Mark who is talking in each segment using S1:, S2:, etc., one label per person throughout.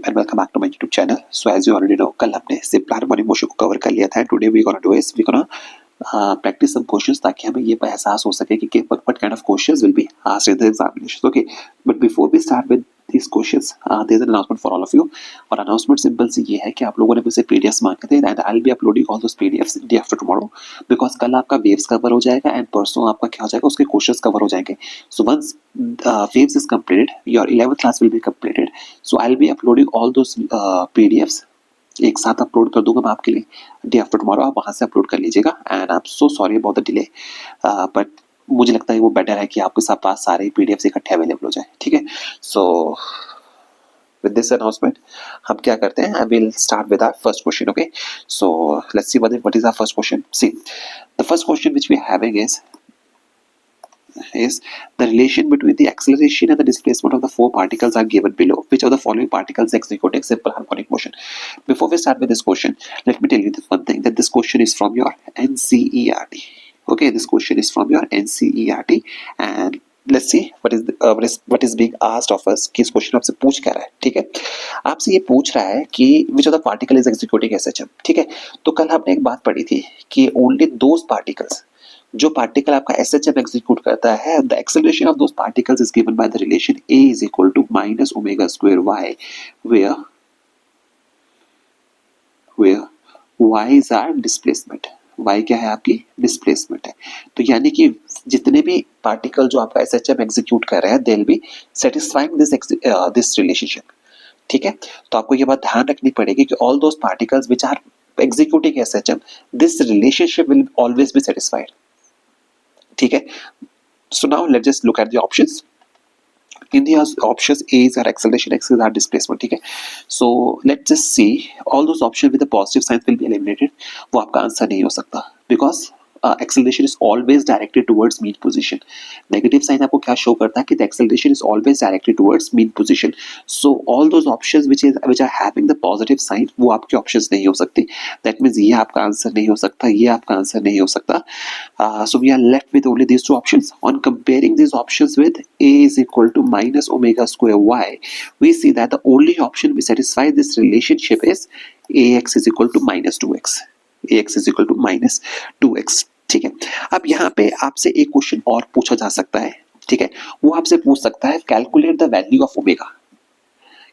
S1: and welcome back to my YouTube channel. So as you already know, कल हमने simple harmonic motion को cover कर लिया था. Today we gonna do is we gonna practice some questions ताकि हमें ये एहसास हो सके कि what kind of questions will be asked in the examinations. Okay, but before we start with these questions, there's an announcement for all of you. और announcement simple सी ये है कि आप लोगों ने मुझसे PDFs मांगे थे and I'll be uploading all those PDFs day after tomorrow because कल आपका waves कवर हो जाएगा and परसों आपका क्या हो जाएगा उसके questions कवर हो जाएंगे. So once waves is completed, your 11th class will be completed. So I'll be uploading all those PDFs एक साथ अपलोड कर दूंगा मैं आपके लिए डे आफ्टर टुमारो. आप वहाँ से अपलोड कर लीजिएगा and I am so sorry about the delay, but मुझे लगता है वो बेटर है कि आपके पास सारे पीडीएफ इकट्ठे अवेलेबल हो जाए. ठीक है, सो विद दिस अनाउंसमेंट हम क्या करते हैं, I will start with our first question. Okay, so let's see what is our first question. See the first question which we having is the relation between the acceleration and the displacement of the four particles are given below. Which of the following particles executing simple harmonic motion? Before we start with this question, let me tell you this one thing, that this question is from your NCERT. Okay, this question is from your NCERT and let's see what is being asked of us. कि इस question आपसे पूछ क्या रहा है. ठीक है, आपसे ये पूछ रहा है कि which of the particle is executing SHM. ठीक है, तो कल हमने एक बात पढ़ी थी कि only those particles, जो पार्टिकल आपका SHM एग्जीक्यूट करता है, the acceleration of those particles is given by the relation A is equal to minus omega square y, where y is our displacement. y क्या है, आपकी डिस्प्लेसमेंट है. तो यानी कि जितने भी पार्टिकल जो आपका SHM एग्जीक्यूट कर रहे हैं, दे will B satisfying this relationship. ठीक है, तो आपको ये बात ध्यान रखनी पड़ेगी कि all those particles which are executing SHM, this relationship will always be satisfied. ठीक है, so now let's just look at the options. In the options, A is our acceleration, X is our displacement. ठीक है, so let's just see all those options with the positive signs will be eliminated. वो आपका answer नहीं हो सकता because acceleration is always directed towards mean position. Negative sign आपको क्या show करता है कि the acceleration is always directed towards mean position. So all those options which are having the positive sign वो आपके options नहीं हो सकती. That means ये आपका आंसर नहीं हो सकता, ये आपका आंसर नहीं हो सकता. So we are left with only these two options. On comparing these options with A is equal to minus omega square y, we see that the only option which satisfies this relationship is AX is equal to minus 2x. AX is equal to minus 2x. ठीक है, अब यहाँ पे आपसे एक question और पूछा जा सकता है. ठीक है, वो आपसे पूछ सकता है calculate the value of omega.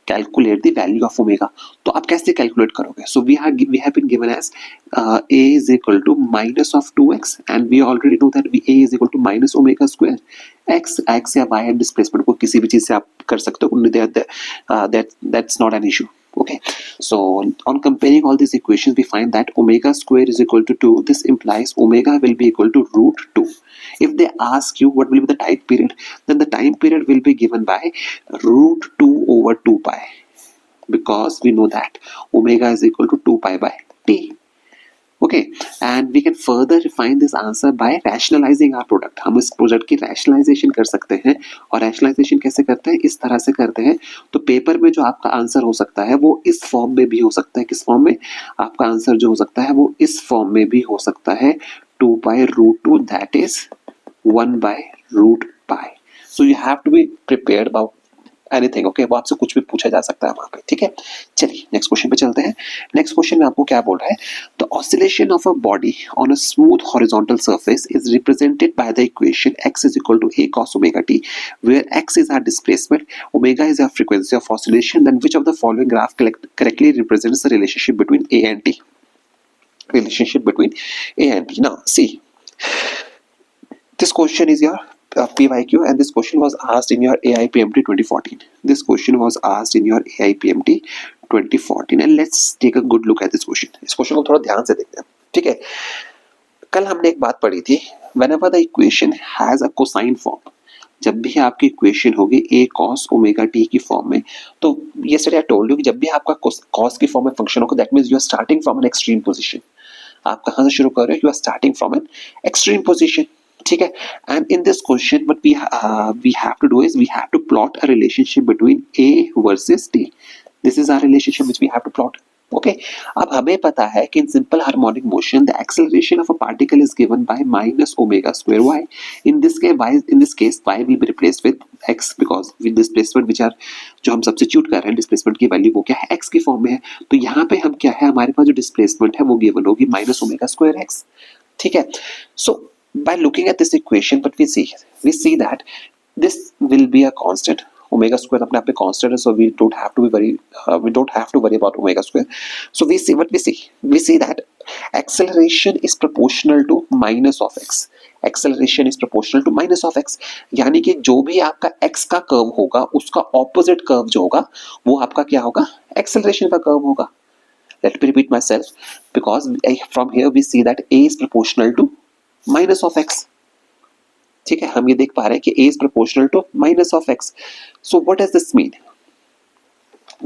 S1: Calculate the value of omega, तो आप कैसे कैलकुलेट करोगे? So we have been given as A is equal to minus of 2x and we already know that A is equal to minus omega square. x या y displacement को किसी भी चीज से आप कर सकते हो, that's not an issue. Okay, so on comparing all these equations we find that omega square is equal to 2. This implies omega will be equal to root 2. If they ask you what will be the time period, then the time period will be given by root 2 over 2 pi, because we know that omega is equal to 2 pi by t. Okay, and we can further refine this answer by rationalizing our product. हम इस product की rationalization कर सकते हैं, और rationalization कैसे करते हैं, इस तरह से करते हैं. तो पेपर में जो आपका आंसर हो सकता है वो इस फॉर्म में भी हो सकता है. किस फॉर्म में? आपका आंसर जो हो सकता है वो इस फॉर्म में भी हो सकता है, 2 by root 2, that is 1 by root pi. So you have to be prepared about anything. Okay, वो आपसे कुछ भी पूछा जा सकता है वहां पे. ठीक है, चलिए नेक्स्ट क्वेश्चन पे चलते हैं. नेक्स्ट क्वेश्चन में आपको क्या बोल रहा है, the oscillation of a body on a smooth horizontal surface is represented by the equation x is equal to a cos omega t, where x is our displacement, omega is our frequency of oscillation. Then which of the following graph correctly represents the relationship between a and t? Relationship between a and t. Now see, this question is your PYQ, and this question was asked in your AIPMT 2014. This question was asked in your AIPMT 2014, and let's take a good look at this question. इस question को थोड़ा ध्यान से देखते हैं. ठीक है, कल हमने एक बात पढ़ी थी, whenever the equation has a cosine form, जब भी आपकी इक्वेशन होगी a cos omega t की फॉर्म में, तो yesterday I told you कि जब भी आपका cos की फॉर्म में फंक्शन होगा, that means you are starting from an extreme position. आप कहाँ से शुरू कर रहे हो? You are starting from an extreme position. ठीक है, and in this question what we have to do is we have to plot a relationship between A versus T. This is our relationship which we have to plot. Okay, अब हमें पता है कि in simple harmonic motion the acceleration of a particle is given by minus omega square y. In this case y will be replaced with x because with displacement which are जो हम substitute कर रहे हैं displacement की value वो क्या है x की फॉर्म में है, तो यहाँ पे हम क्या है हमारे पास जो डिस्प्लेसमेंट है वो गिवन होगी माइनस ओमेगा स्क्वायर x, ठीक है। So by looking at this equation but we see that this will be a constant omega square अपने आप में constant है, so we don't have to worry about omega square. So we see that acceleration is proportional to minus of x. Acceleration is proportional to minus of x, यानी कि जो भी आपका x का कर्व होगा उसका ऑपोजिट कर्व जो होगा वो आपका क्या होगा, एक्सेलरेशन का कर्व होगा. Let me repeat myself, because from here we see that a is proportional to minus of x. ठीक है, हम ये देख पा रहे हैं कि a is proportional to minus of x. So what does this mean?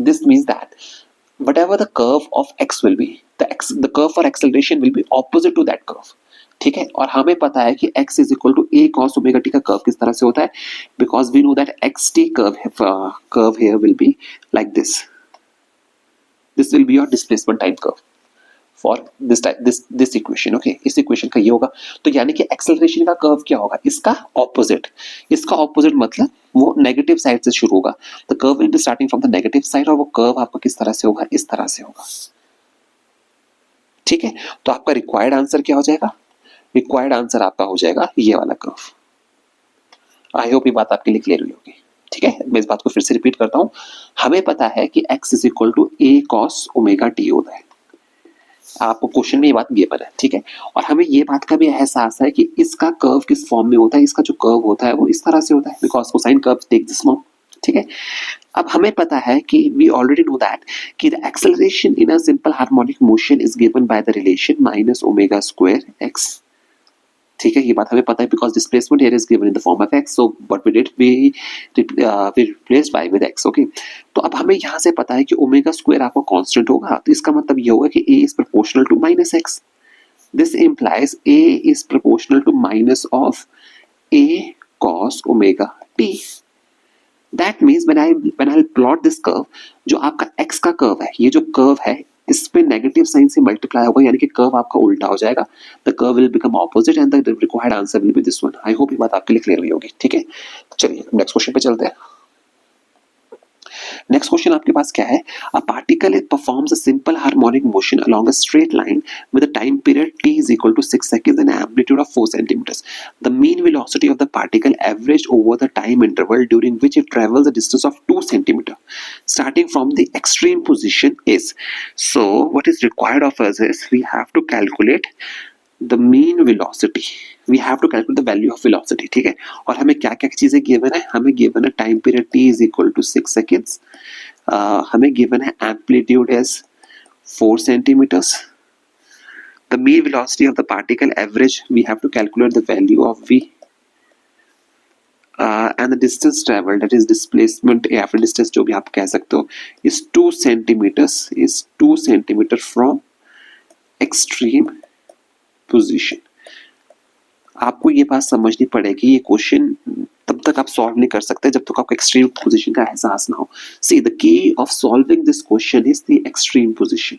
S1: This means that whatever the curve of x will be, the curve for acceleration will be opposite to that curve. ठीक है, और हमें पता है कि x is equal to a cos omega t का curve किस तरह से होता है, because we know that xt curve here will be like this. This will be your displacement time curve for this equation. Okay, इस equation का ये होगा, तो यानी कि एक्सेलरेशन का कर्व क्या होगा, इसका ऑपोजिट. इसका ऑपोजिट मतलब वो नेगेटिव साइड से शुरू होगा. The curve will be starting from the negative side, और वो कर्व आपका किस तरह से होगा, इस तरह से होगा. ठीक है, तो आपका रिक्वायर्ड आंसर क्या हो जाएगा, रिक्वायर्ड आंसर आपका हो जाएगा ये वाला कर्व. आई होप ये बात आपके लिए क्लियर हुई होगी. ठीक है, मैं इस बात को फिर से रिपीट करता हूं. हमें पता है कि x is equal to a cos omega t होता है, आपको क्वेश्चन में ये बात गिवन है. ठीक है, और हमें ये बात का भी एहसास है कि इसका कर्व किस फॉर्म में होता है, इसका जो कर्व होता है वो इस तरह से होता है, because cosine curve take this form. ठीक है, अब हमें पता है कि वी ऑलरेडी नो दैट कि the acceleration in a simple harmonic motion is given by the relation minus omega square x. ठीक है, ये बात हमें पता है because displacement here is given in the form of x, so what we did we replaced by with x. Okay, तो अब हमें यहाँ से पता है कि ओमेगा स्क्वायर आपका कांस्टेंट होगा, तो इसका मतलब ये होगा कि a is proportional to minus x. This implies a is proportional to minus of a cos omega t. That means when I plot this curve, जो आपका x का कर्व है, ये जो कर्व है इस पे नेगेटिव साइन से मल्टीप्लाई होगा, यानी कि कर्व आपका उल्टा हो जाएगा. The curve will become opposite and the required answer will be this one. I hope ये बात आपके लिए क्लियर हुई होगी. ठीक है, चलिए नेक्स्ट क्वेश्चन पे चलते हैं. नेक्स्ट क्वेश्चन आपके पास क्या है, a particle performs a simple harmonic motion along a straight line with a time period t is equal to 6 seconds and an amplitude of 4 centimeters. The mean velocity of the particle averaged over the time interval during which it travels a distance of 2 centimeters starting from the extreme position is. So what is required of us is we have to calculate the mean velocity, we have to calculate the value of velocity. ठीक है, और हमें क्या क्या चीजें given है, हमें given है time period t is equal to 6 seconds, हमें गिवन है amplitude as 4 centimeters, the mean velocity of the particle average we have to calculate the value of v, and the distance traveled, that is displacement या फिर distance जो भी आप कह सकते हो, is 2 centimeter from extreme position. आपको ये बात समझनी पड़ेगी, ये क्वेश्चन तब तक आप सॉल्व नहीं कर सकते जब तक आपको एक्सट्रीम पोजीशन का एहसास ना हो. See the key of solving this question is the extreme position.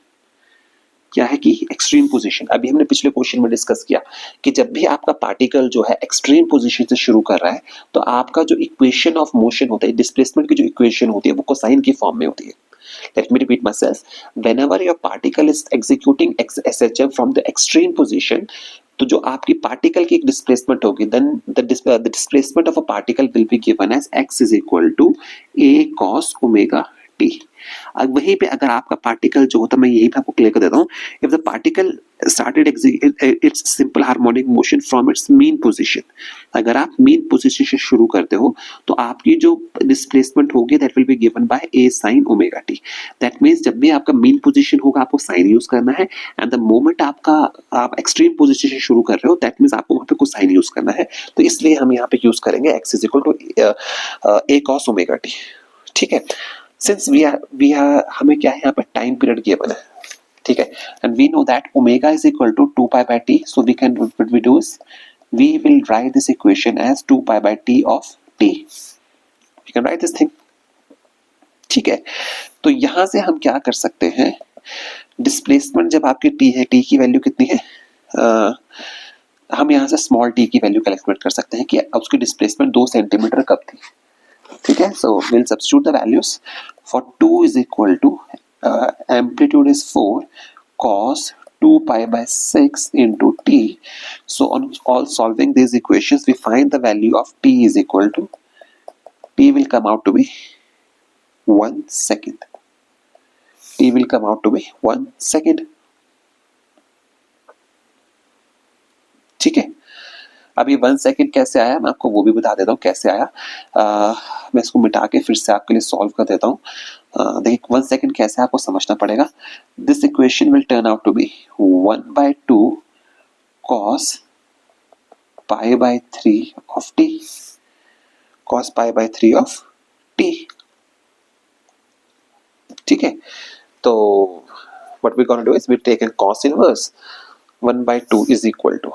S1: क्या है कि एक्सट्रीम पोजीशन, अभी हमने पिछले क्वेश्चन में डिस्कस किया कि जब भी आपका पार्टिकल जो है एक्सट्रीम पोजीशन से शुरू कर रहा है तो आपका जो इक्वेशन ऑफ मोशन होता है, डिस्प्लेसमेंट की जो इक्वेशन होती है वो कोसाइन की फॉर्म में होती है. Let me repeat myself. Whenever your particle is executing SHM from the extreme position, तो जो आपकी पार्टिकल की एक डिस्प्लेसमेंट होगी, then the displacement of a particle will be given as x is equal to a cos omega t. अब वहीं पे अगर आपका पार्टिकल जो होता है, मैं यही पे आपको क्लियर कर देता हूँ, if the particle started its simple harmonic motion from its mean position, अगर आप मीन पोजीशन से शुरू करते हो तो आपकी जो डिस्प्लेसमेंट होगी that will be given by a sin omega t. That means जब भी आपका मीन पोजीशन होगा आपको साइन यूज करना है, एंड द मोमेंट आप एक्सट्रीम पोजीशन से शुरू कर रहे हो दैट मीन्स आपको वहां पे कोसाइन यूज करना है. तो इसलिए हम यहाँ पे यूज करेंगे x is equal to a cos omega t. ठीक है, सिंस वी आर हमें क्या है यहाँ पे टाइम पीरियड गिवन है. ठीक है, and we know that omega is equal to 2 pi by t, so what we do is we will write this equation as 2 pi by t of t. We can write this thing. ठीक है, तो यहां से हम क्या कर सकते हैं, डिस्प्लेसमेंट जब आपकी t है, t की वैल्यू कितनी है, हम यहाँ से स्मॉल t की वैल्यू कैलकुलेट कर सकते हैं कि उसकी डिस्प्लेसमेंट 2 सेंटीमीटर कब थी. ठीक है, so will substitute the values for 2 is equal to amplitude is 4 cos 2 pi by 6 into t. So on all solving these equations, we find the value of t is equal to, t will come out to be 1 second. T will come out to be 1 second. ठीक है, अब ये 1 second कैसे आया मैं आपको वो भी बता देता हूँ कैसे आया। मैं इसको मिटा के फिर से आपके लिए सॉल्व कर देता हूँ। देखिए 1 सेकेंड कैसे आपको समझना पड़ेगा। This equation will turn out to be 1/2 cos pi by 3 of t, cos pi by 3 of t। ठीक है, तो what we're going to do is we take a cos inverse 1/2 is equal to,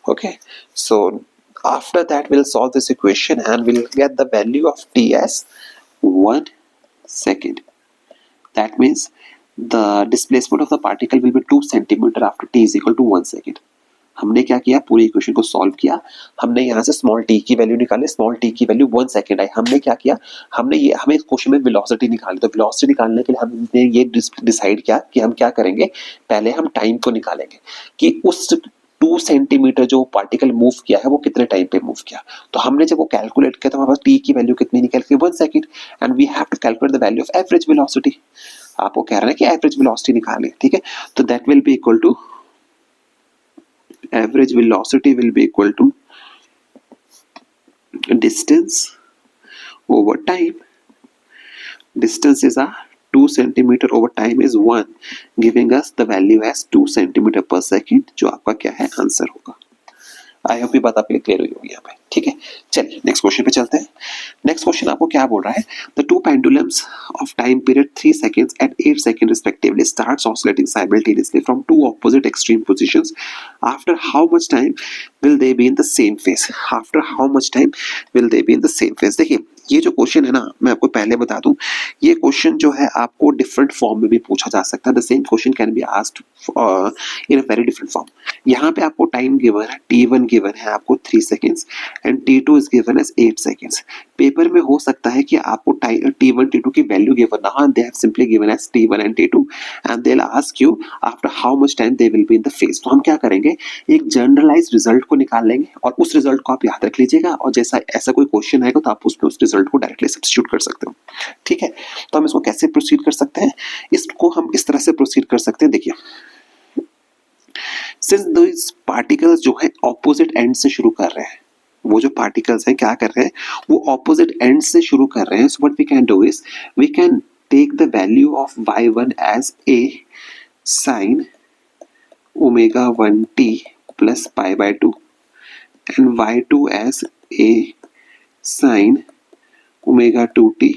S1: okay, so after that we'll solve this equation and we'll get the value of t as 1 second. That means the displacement of the particle will be 2 centimeter after t is equal to 1 second. हमने क्या किया, पूरी equation को solve किया। हमने यहाँ से small t की वैल्यू निकाली, स्मॉल टी की वैल्यू 1 सेकेंड आई। हमने क्या किया, हमें क्वेश्चन में वेलोसिटी निकाली, तो वेलोसिटी निकालने के लिए हमने ये डिसाइड किया कि हम क्या करेंगे, पहले हम टाइम को निकालेंगे कि उस 2 सेंटीमीटर जो पार्टिकल मूव किया है वो कितने टाइम पे मूव किया। तो हमने जब वो कैलकुलेट किया तो हमारे पास टी की वैल्यू कितनी निकल के 1 second, and we have to calculate the value of average velocity. आपको कह रहे हैं कि एवरेज वेलोसिटी निकालें, ठीक है, तो that will be equal to, average velocity will be equal to distance over time. Distance is a 2 centimeter over time is 1, giving us the value as 2 centimeter per second, जो आपका क्या है answer होगा। आई hope ये बात आपके लिए clear हुई होगी यहाँ पे, ठीक है। चलिए नेक्स्ट क्वेश्चन पे चलते हैं। नेक्स्ट क्वेश्चन आपको क्या बोल रहा है, the two pendulums of time period 3 seconds and 8 seconds respectively starts oscillating simultaneously from two opposite extreme positions. After how much time will they be in the same phase? After how much time will they be in the same phase? देखिए ये जो question है ना, मैं आपको पहले बता दूं, ये क्वेश्चन जो है आपको डिफरेंट फॉर्म में भी पूछा जा सकता है। The same question can be asked in a very different form. यहाँ पे आपको टाइम गिवन है, t1 गिवन है आपको 3 seconds and t2 is given as 8 seconds. Paper में हो सकता है कि आपको t1 t2 की वैल्यू गिवन ना हो, they have simply given as t1 and t2 and they will ask you after how much time they will be in the phase. तो हम क्या करेंगे, एक जनरलाइज्ड रिजल्ट को निकाल लेंगे और उस रिजल्ट को आप याद रख लीजिएगा, और जैसा ऐसा कोई क्वेश्चन आएगा तो आप उसमें उस रिजल्ट को डायरेक्टली सब्स्टिट्यूट कर सकते हो, ठीक है। तो हम इसको कैसे प्रोसीड कर सकते हैं, इसको हम इस तरह से प्रोसीड कर सकते हैं। देखिए सिंस दिस पार्टिकल्स जो है ऑपोजिट एंड से शुरू कर रहे हैं, वो जो पार्टिकल्स हैं क्या कर रहे हैं, वो ऑपोजिट एंड से शुरू कर रहे हैं। So what we can do is we can take the value of y1 as a sin omega 1t plus pi by 2 and y2 as a sin omega 2t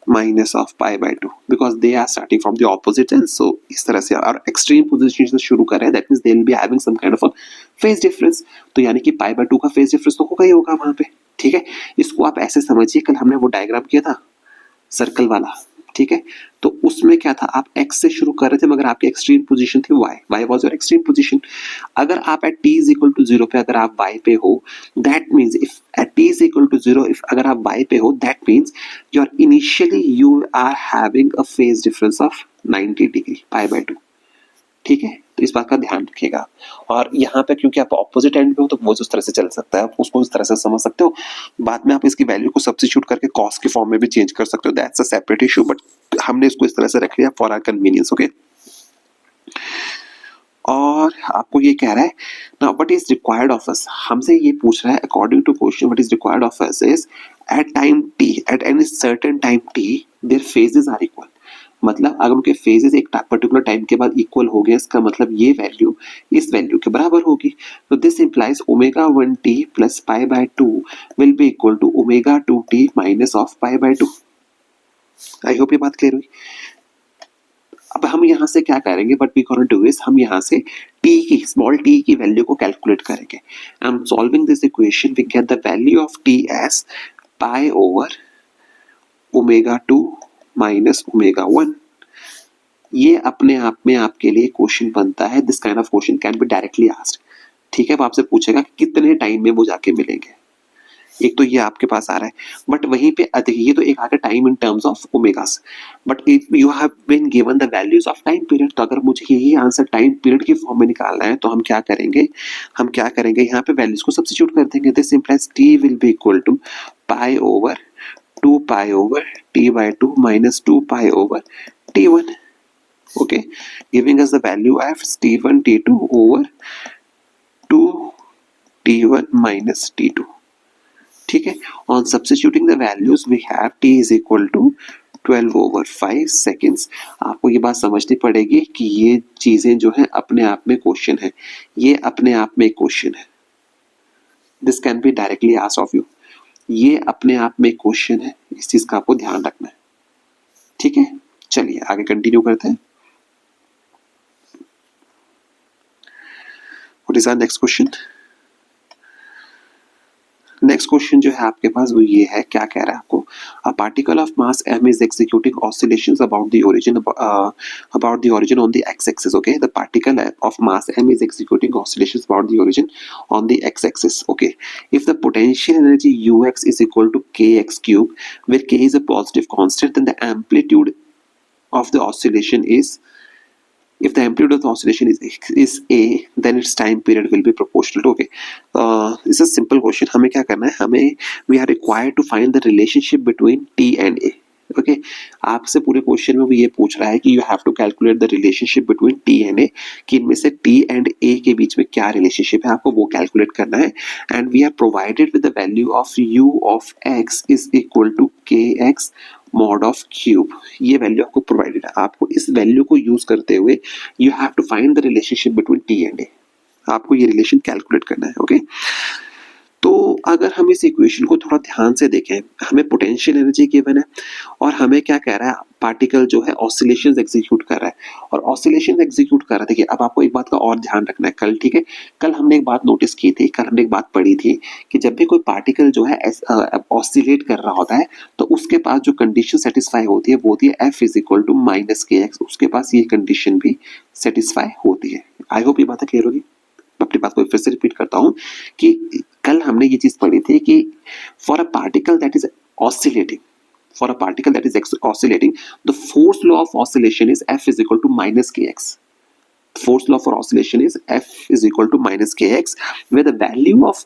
S1: minus of pi by 2 because they are starting from the opposite end. So इस तरह से और extreme position से शुरू कर रहे हैं, that means they will be having some kind of a phase difference। तो यानी कि pi by 2 का phase difference तो होगा ही होगा वहाँ पे, ठीक है। इसको आप ऐसे समझिए, कल हमने वो डायग्राम किया था सर्कल वाला, ठीक है, तो उसमें क्या था, आप x से शुरू कर रहे थे मगर आपकी एक्सट्रीम पोजीशन थी y was your extreme position. अगर आप at t is equal to 0 पे अगर आप y पे हो, that means if at t is equal to 0 if अगर आप y पे हो, that means you are having a phase difference of 90 degree pi by 2, ठीक है। तो इस बात का ध्यान रखिएगा। और यहाँ पे क्योंकि आप ऑपोजिट एंड पे हो तो वो उस तरह से चल सकता है, आप उसको उस तरह से समझ सकते हो। बाद में आप इसकी वैल्यू को सब्स्टिट्यूट करके कॉस के फॉर्म में भी चेंज कर सकते हो, that's a separate issue, but हमने इसको इस तरह से रख लिया फॉर आवर कन्वीनियंस, ओके। और आपको ये कह रहा है ना what is required of us, हमसे ये पूछ रहा है according to question what is required of us is at time t, at any certain time t their phases are equal. मतलब अगर उनके फेजेस एक पर्टिकुलर टाइम के बाद इक्वल हो गए, इसका मतलब ये वैल्यू इस वैल्यू के बराबर होगी। तो this implies omega 1t plus pi by 2 will be equal to omega 2t minus of pi by 2। I hope ये बात क्लियर हुई। अब हम यहाँ से क्या करेंगे, but we gonna do is हम यहाँ से t की स्मॉल t की वैल्यू को कैलकुलेट करेंगे। I am solving this equation, we get the value of t as pi over omega 2 minus omega 1। ये अपने आप में आपके लिए क्वेश्चन बनता है, this kind of question can be directly asked, ठीक है। वो आपसे पूछेगा कि कितने टाइम में वो जाके मिलेंगे, एक तो ये आपके पास आ रहा है, बट वहीं पे अधिक, ये तो एक आ गया time in terms of omegas, but if you have been given the values of time period, तो अगर मुझे यही आंसर टाइम पीरियड की फॉर्म में निकालना है तो हम क्या करेंगे, यहाँ पे वैल्यूज को सब्स्टिट्यूट कर देंगे। This implies T will be equal to pi over 2 pi over T by 2 minus 2 pi over t1, okay, giving us the value as t1 t2 over 2 t1 minus t2, ठीक है। On substituting the values we have t is equal to 12 over 5 seconds. आपको ये बात समझनी पड़ेगी कि ये चीजें जो है अपने आप में क्वेश्चन है, ये अपने आप में क्वेश्चन है। This can be directly asked of you, ये अपने आप में क्वेश्चन है, इस चीज का आपको ध्यान रखना है, ठीक है। चलिए आगे कंटिन्यू करते हैं। What is our next question? Next question जो है आपके पास वो ये है, क्या कह रहा है आपको, a particle of mass m is executing oscillations about the origin on the x axis, okay. The particle of mass m is executing oscillations about the origin on the x axis, okay. If the potential energy ux is equal to kx cube, where k is a positive constant, then the amplitude of the oscillation is, if the amplitude of the oscillation is a, then its time period will be proportional to, okay. This is a simple question. हमें क्या करना है, हमें we are required to find the relationship between t and a, okay. आपसे पूरे question में वो ये पूछ रहा है कि you have to calculate the relationship between t and a, कि इनमें से t and a के बीच में क्या relationship है, आपको वो कैलकुलेट करना है। and we are provided with the value of u of x is equal to kx mod of cube, ये वैल्यू आपको प्रोवाइडेड है। आपको इस वैल्यू को यूज करते हुए you have to find the relationship between T and A, आपको ये रिलेशन कैलकुलेट करना है, ओके। तो अगर हम इस इक्वेशन को थोड़ा ध्यान से देखें, हमें पोटेंशियल एनर्जी गिवन है और हमें क्या कह रहा है, पार्टिकल जो है ऑसिलेशंस एग्जीक्यूट कर रहा है, और ऑसिलेशन एग्जीक्यूट कर रहा है। देखिए अब आपको एक बात का और ध्यान रखना है, कल, ठीक है, कल हमने एक बात नोटिस की थी, कल हमने एक बात पढ़ी थी कि जब भी कोई पार्टिकल जो है ऑसिलेट कर रहा होता है तो उसके पास जो कंडीशन सेटिस्फाई होती है वो होती है F is equal to minus k x, उसके पास ये कंडीशन भी सेटिस्फाई होती है। आई होप ये बात क्लियर होगी। मैं अपनी बात को फिर से रिपीट करता हूं कि कल हमने ये चीज पढ़ी थी कि for a particle that is oscillating, for a particle that is oscillating, the force law of oscillation is F is equal to minus kx. Force law for oscillation is F is equal to minus kx, where the value of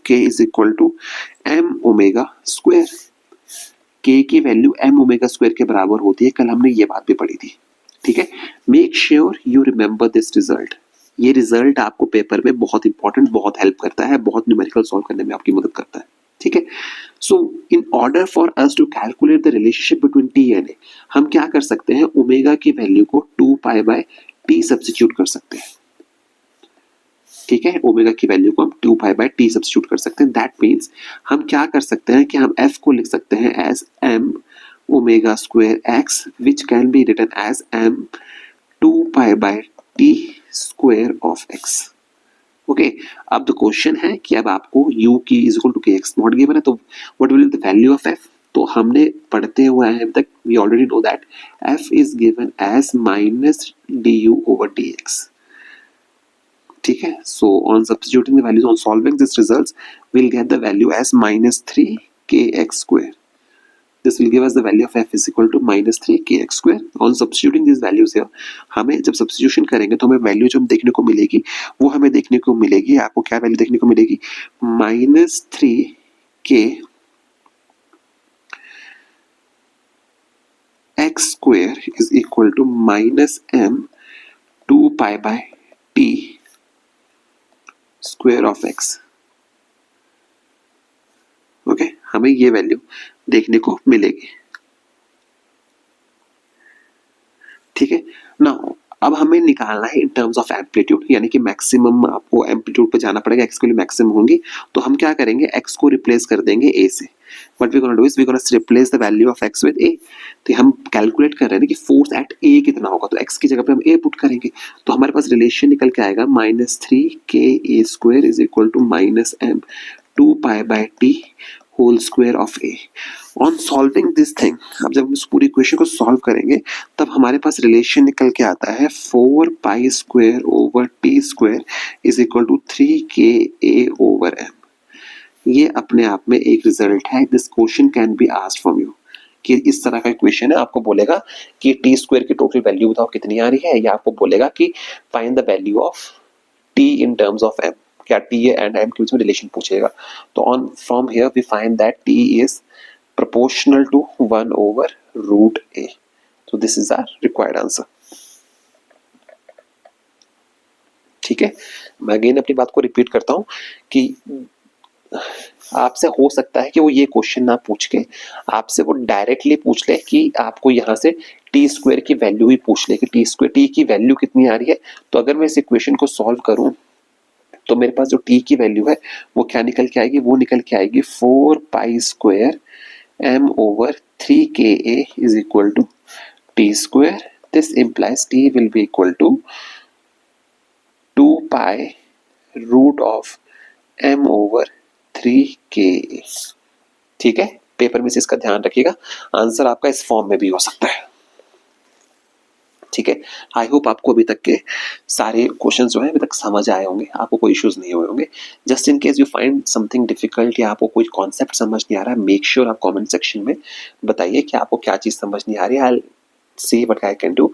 S1: k is equal to m omega square. k की value m omega square के बराबर होती है, कल हमने ये बात भी पढ़ी थी, ठीक है। Make sure you remember this result, ये रिजल्ट आपको पेपर में बहुत इंपॉर्टेंट, बहुत हेल्प करता है, बहुत न्यूमेरिकल सॉल्व करने में आपकी मदद करता है, ठीक है। So in order for us to calculate the relationship between T and A, हम क्या कर सकते हैं, ओमेगा की वैल्यू को 2 पाई बाय टी सब्स्टिट्यूट कर सकते हैं, ठीक है। ओमेगा की वैल्यू को हम 2 पाई बाय टी सब्स्टिट्यूट कर सकते हैं। दैट मीन्स हम क्या कर सकते हैं कि हम एफ को लिख सकते हैं as m omega square x, which can be written as m 2 pi by t square of x, okay. अब द क्वेश्चन है कि अब आपको u की is equal to k x not given है, तो what will be the value of f, तो हमने पढ़ते हुए हैं अभी तक, we already know that f is given as minus du over dx, ठीक है। So on substituting the values, on solving this results, we'll get the value as minus 3 kx square. This will give us the value of f is equal to minus 3 kx square. On substituting these values here, हमें जब substitution करेंगे तो हमें value जो देखने को मिलेगी वो हमें देखने को मिलेगी, आपको क्या वैल्यू देखने को मिलेगी, minus 3 k x square is equal to minus m 2 pi by t square of x, okay. हमें ये वैल्यू देखने को मिलेगी, ठीक है ना। अब हमें निकालना है इन टर्म्स ऑफ एम्पलीट्यूड, यानी कि मैक्सिमम आपको एम्पलीट्यूड पे जाना पड़ेगा, एक्स के लिए मैक्सिमम होंगी, तो हम क्या करेंगे, एक्स को रिप्लेस कर देंगे ए से। What we gonna do is we gonna replace the value of X with A, तो हम कैलकुलेट कर रहे हैं कि फोर्स एट ए कितना होगा, तो एक्स की जगह पे हम ए पुट करेंगे, तो हमारे पास रिलेशन निकल के आएगा माइनस 3 के A square is equal to minus M 2 pi by T whole square of A. On solving this thing, अब जब हम इस पूरी इक्वेशन को सॉल्व करेंगे तब हमारे पास रिलेशन निकल के आता है 4 pi square over t square is equal to 3 के ए ओवर एम, ये अपने आप में एक रिजल्ट है. This question can be asked from you कि इस तरह का क्वेश्चन है. आपको बोलेगा कि टी स्क्वायर की टोटल वैल्यू बताओ कितनी आ रही है, या आपको बोलेगा कि find the value of t in terms of m. क्या टी एंड एम के बीच में रिलेशन पूछेगा. तो on from here we find that t is proportional to 1 over root a. So this is our required answer. ठीक है. मैं again अपनी बात को रिपीट करता हूं कि आपसे हो सकता है कि वो ये क्वेश्चन ना पूछ के आपसे वो डायरेक्टली पूछ ले कि आपको यहाँ से टी स्क्वायर की वैल्यू ही पूछ ले कि टी स्क्वायर टी की वैल्यू कितनी आ रही है. तो अगर मैं इस इक्वेशन को सॉल्व करूं तो मेरे पास जो टी की वैल्यू है वो क्या निकल के आएगी, वो निकल के आएगी 4 pi square m over 3ka is equal to t square. This implies t will be equal to 2 pi root of m over 3ka. ठीक है. पेपर में से इसका ध्यान रखिएगा. आंसर आपका इस फॉर्म में भी हो सकता है. ठीक है. आई होप आपको अभी तक के सारे क्वेश्चंस जो है अभी तक समझ आए होंगे, आपको कोई इश्यूज नहीं हुए होंगे. Just in case you find something difficult या आपको कोई कॉन्सेप्ट समझ नहीं आ रहा है, मेक श्योर आप कमेंट सेक्शन में बताइए कि आपको क्या चीज समझ नहीं आ रही है. I see what I can do.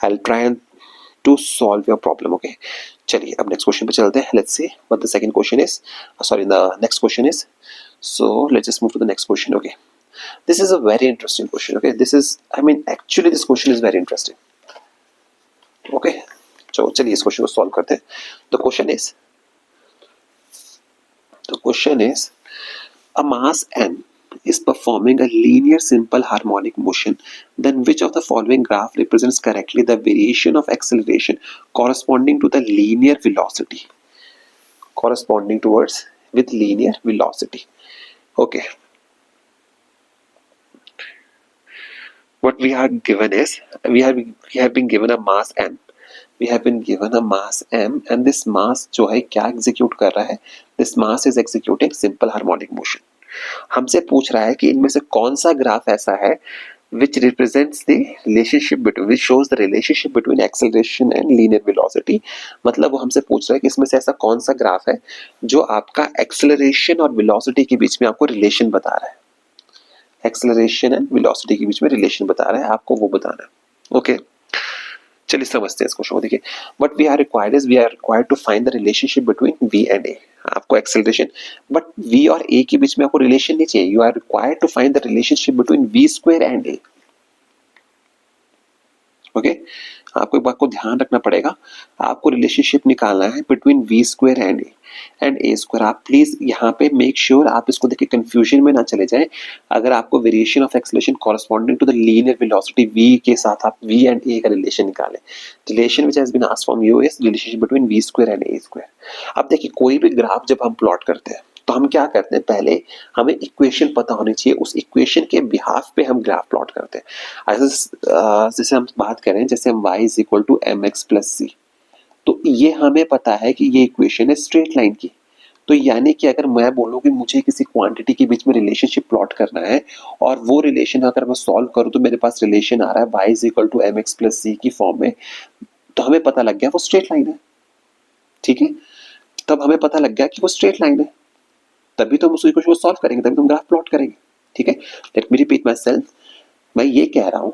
S1: I will try to solve your problem. Okay. चलिए अब नेक्स्ट क्वेश्चन पे चलते हैं. Let's see what the second question is. Sorry, the next question is. So let's just move to the next question. Okay. This is a very interesting question. Okay, this is, I mean, actually this question is very interesting. Okay. तो चलिए इस question को solve करते हैं. The question is a mass m is performing a linear simple harmonic motion, then which of the following graph represents correctly the variation of acceleration corresponding to the linear velocity, corresponding towards with linear velocity. Okay, what we are given is we have been given a mass m. We have been given a mass m and this mass जो है क्या execute कर रहा है. This mass is executing simple harmonic motion. हमसे पूछ रहा है कि इनमें से कौन सा ग्राफ ऐसा है which represents the relationship between, which shows the relationship between acceleration and linear velocity. मतलब वो हमसे पूछ रहा है कि इसमें से ऐसा कौन सा ग्राफ है जो आपका एक्सेलरेशन और वेलोसिटी के बीच में आपको रिलेशन बता रहा है. एक्सेलरेशन एंड वेलोसिटी के बीच में रिलेशन बता रहा है, आपको वो बताना है. ओके. चलिए समझते हैं इस क्वेश्चन को. देखिए, what we are required to find the relationship between v and a. आपको एक्सेलरेशन, बट v और a के बीच में आपको रिलेशन नहीं चाहिए. You are required to find the relationship between v square and a. Okay. आपको एक बात को ध्यान रखना पड़ेगा. आपको रिलेशनशिप निकालना है between v square and a square. आप प्लीज यहाँ पे मेक श्योर आप इसको देखिए कंफ्यूजन में ना चले जाएं. अगर आपको variation of acceleration corresponding to the linear velocity v के साथ आप v एंड a का रिलेशन निकालें. Relation which has been asked from you is relationship between v square and a square. अब देखिए, कोई भी ग्राफ जब हम प्लॉट करते हैं तो हम क्या करते हैं, पहले हमें इक्वेशन पता होनी चाहिए. उस इक्वेशन के बिहाफ पे हम ग्राफ प्लॉट करते हैं. जैसे हम बात करें, जैसे हम y is equal to M X plus C, तो ये हमें पता है कि ये इक्वेशन है स्ट्रेट लाइन की. तो यानी कि अगर मैं बोलूँ कि मुझे किसी क्वांटिटी के बीच में रिलेशनशिप प्लॉट करना है और वो रिलेशन अगर मैं सॉल्व करूँ तो मेरे पास रिलेशन आ रहा है y is equal to M X plus C की फॉर्म में, तो हमें पता लग गया वो स्ट्रेट लाइन है. ठीक है. तब हमें पता लग गया कि वो स्ट्रेट लाइन है, तभी तो हम उस इक्वेशन को सॉल्व करेंगे, तभी तो हम ग्राफ प्लॉट करेंगे. ठीक है. Late me repeat my self. मैं ये कह रहा हूं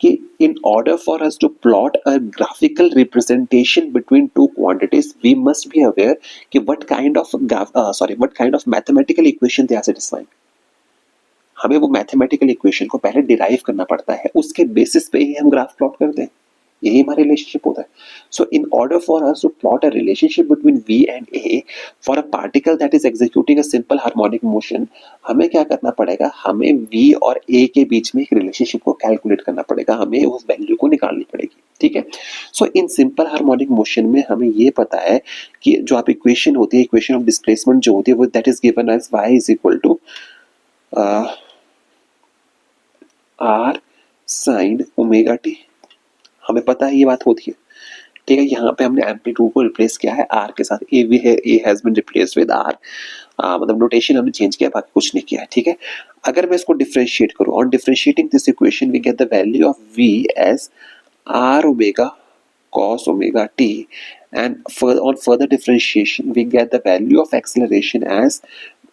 S1: कि in order for us to plot a graphical representation between two quantities, we must be aware कि what kind of mathematical equation they are satisfying. हमें वो मैथमेटिकल इक्वेशन को पहले डिराइव करना पड़ता है, उसके बेसिस पे ही हम ग्राफ प्लॉट करते हैं. यही हमारा रिलेशनशिप होता है. So in order for us to plot a relationship between v and a for a particle that is executing a simple harmonic motion, हमें क्या करना पड़ेगा, हमें v और a के बीच में एक रिलेशनशिप को कैलकुलेट करना पड़ेगा, हमें उस वैल्यू को निकालनी पड़ेगी. ठीक है. सो इन सिंपल हार्मोनिक मोशन में हमें ये पता है कि जो आप इक्वेशन होती है, इक्वेशन ऑफ डिस्प्लेसमेंट जो होती है, वो that is given as y is equal to r sin omega t. हमें पता है ये बात होती है. ठीक है. यहाँ पे हमने एम्पलीट्यूड को रिप्लेस किया है r के साथ. a भी है, a has been replaced with r. मतलब नोटेशन हमने चेंज किया, बाकी कुछ नहीं किया है. ठीक है. अगर मैं इसको डिफरेंशिएट करूँ, on differentiating this equation we get the value of v as r omega cos omega t, and on further differentiation we get the value of acceleration as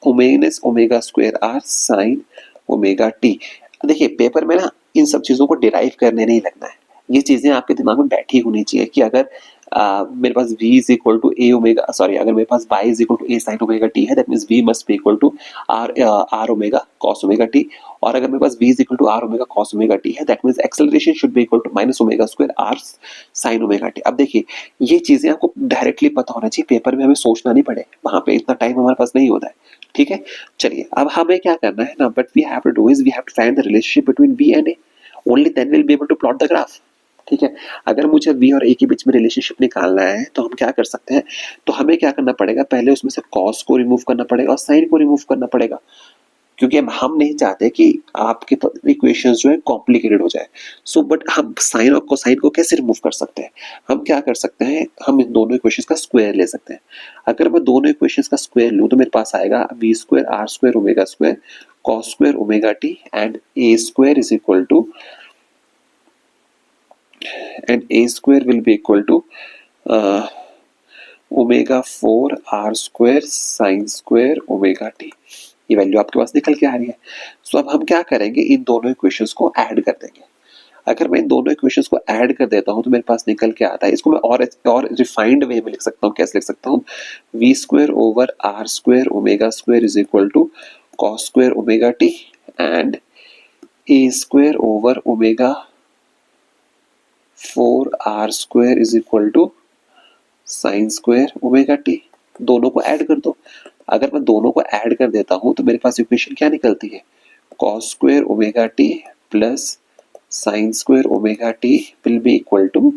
S1: minus omega square are sine omega t. देखिए paper में ना इन सब चीजों को derive करने नहीं लगना है, ये चीजें आपके दिमाग में बैठी होनी चाहिए कि अगर मेरे पास v is equal to A omega sorry अगर मेरे पास y is equal to A sine omega T है, that means v must be equal to R omega cos omega T. और अगर मेरे पास v is equal to R omega cos omega T है, that means acceleration should be equal to minus omega square are sine omega T. अब देखिए ये चीजें आपको डायरेक्टली पता होना चाहिए, पेपर में हमें सोचना नहीं पड़े, वहां पे इतना टाइम हमारे पास नहीं होता है। ठीक है, चलिए अब हमें क्या करना है ना, but we have to do is we have to find the relationship between v and a, only then will be able to plot the graph. ठीक है, अगर मुझे v और a के बीच में रिलेशनशिप निकालना है तो हम क्या कर सकते हैं, तो हमें क्या करना पड़ेगा, पहले उसमें से cos को रिमूव करना पड़ेगा और sin को रिमूव करना पड़ेगा, क्योंकि अब हम नहीं चाहते कि आपके इक्वेशंस जो है कॉम्प्लिकेटेड हो जाए। सो बट हम साइन और कोसाइन को कैसे रिमूव कर सकते हैं, हम क्या कर सकते हैं, हम इन दोनों इक्वेशंस का स्क्वायर ले सकते हैं। अगर मैं दोनों इक्वेशंस का स्क्वायर लूं तो मेरे पास आएगा v square r square omega square cos square omega t and a square is equal to will be equal to omega 4 r square sine square omega t. ये वैल्यू आपके पास निकल के आ रही है। सो अब हम क्या करेंगे, इन दोनों इक्वेशंस को ऐड कर देंगे। अगर मैं इन दोनों इक्वेशंस को ऐड कर देता हूं तो मेरे पास निकल के आता है, इसको मैं और रिफाइंड वे में लिख सकता हूं। कैसे लिख सकता हूं, v square over r square omega square is equal to cos square omega t and a square over omega 4 r square is equal to sine square omega t. दोनों को ऐड कर दो। अगर मैं दोनों को ऐड कर देता हूं तो मेरे पास इक्वेशन क्या निकलती है, cos square omega T plus sine square omega t will be equal to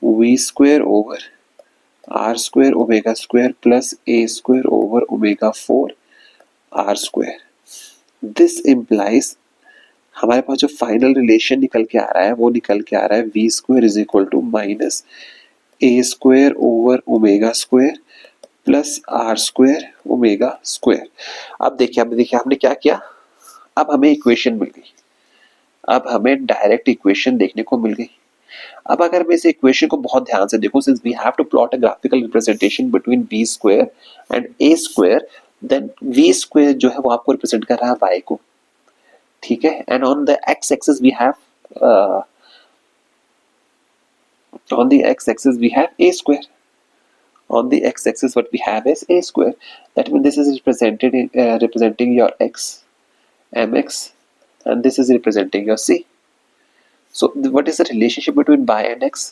S1: v square over r square omega square plus a square over omega 4 r square. This implies हमारे पास जो फाइनल रिलेशन निकल के आ रहा है वो निकल के आ रहा है v square is equal to minus a square over omega square plus r square omega square. अब देखिए हमने क्या किया, अब हमें इक्वेशन मिल गई, अब हमें डायरेक्ट इक्वेशन देखने को मिल गई। अब अगर मैं इस इक्वेशन को बहुत ध्यान से देखूं, since we have to plot a graphical representation between v square and a square, then v square जो है वो आपको रिप्रेजेंट कर रहा है y को। ठीक है, and on the x axis we have on the x-axis we have a square. On the x-axis what we have is a square. That means this is represented in representing your x mx and this is representing your c. So what is the relationship between y and x?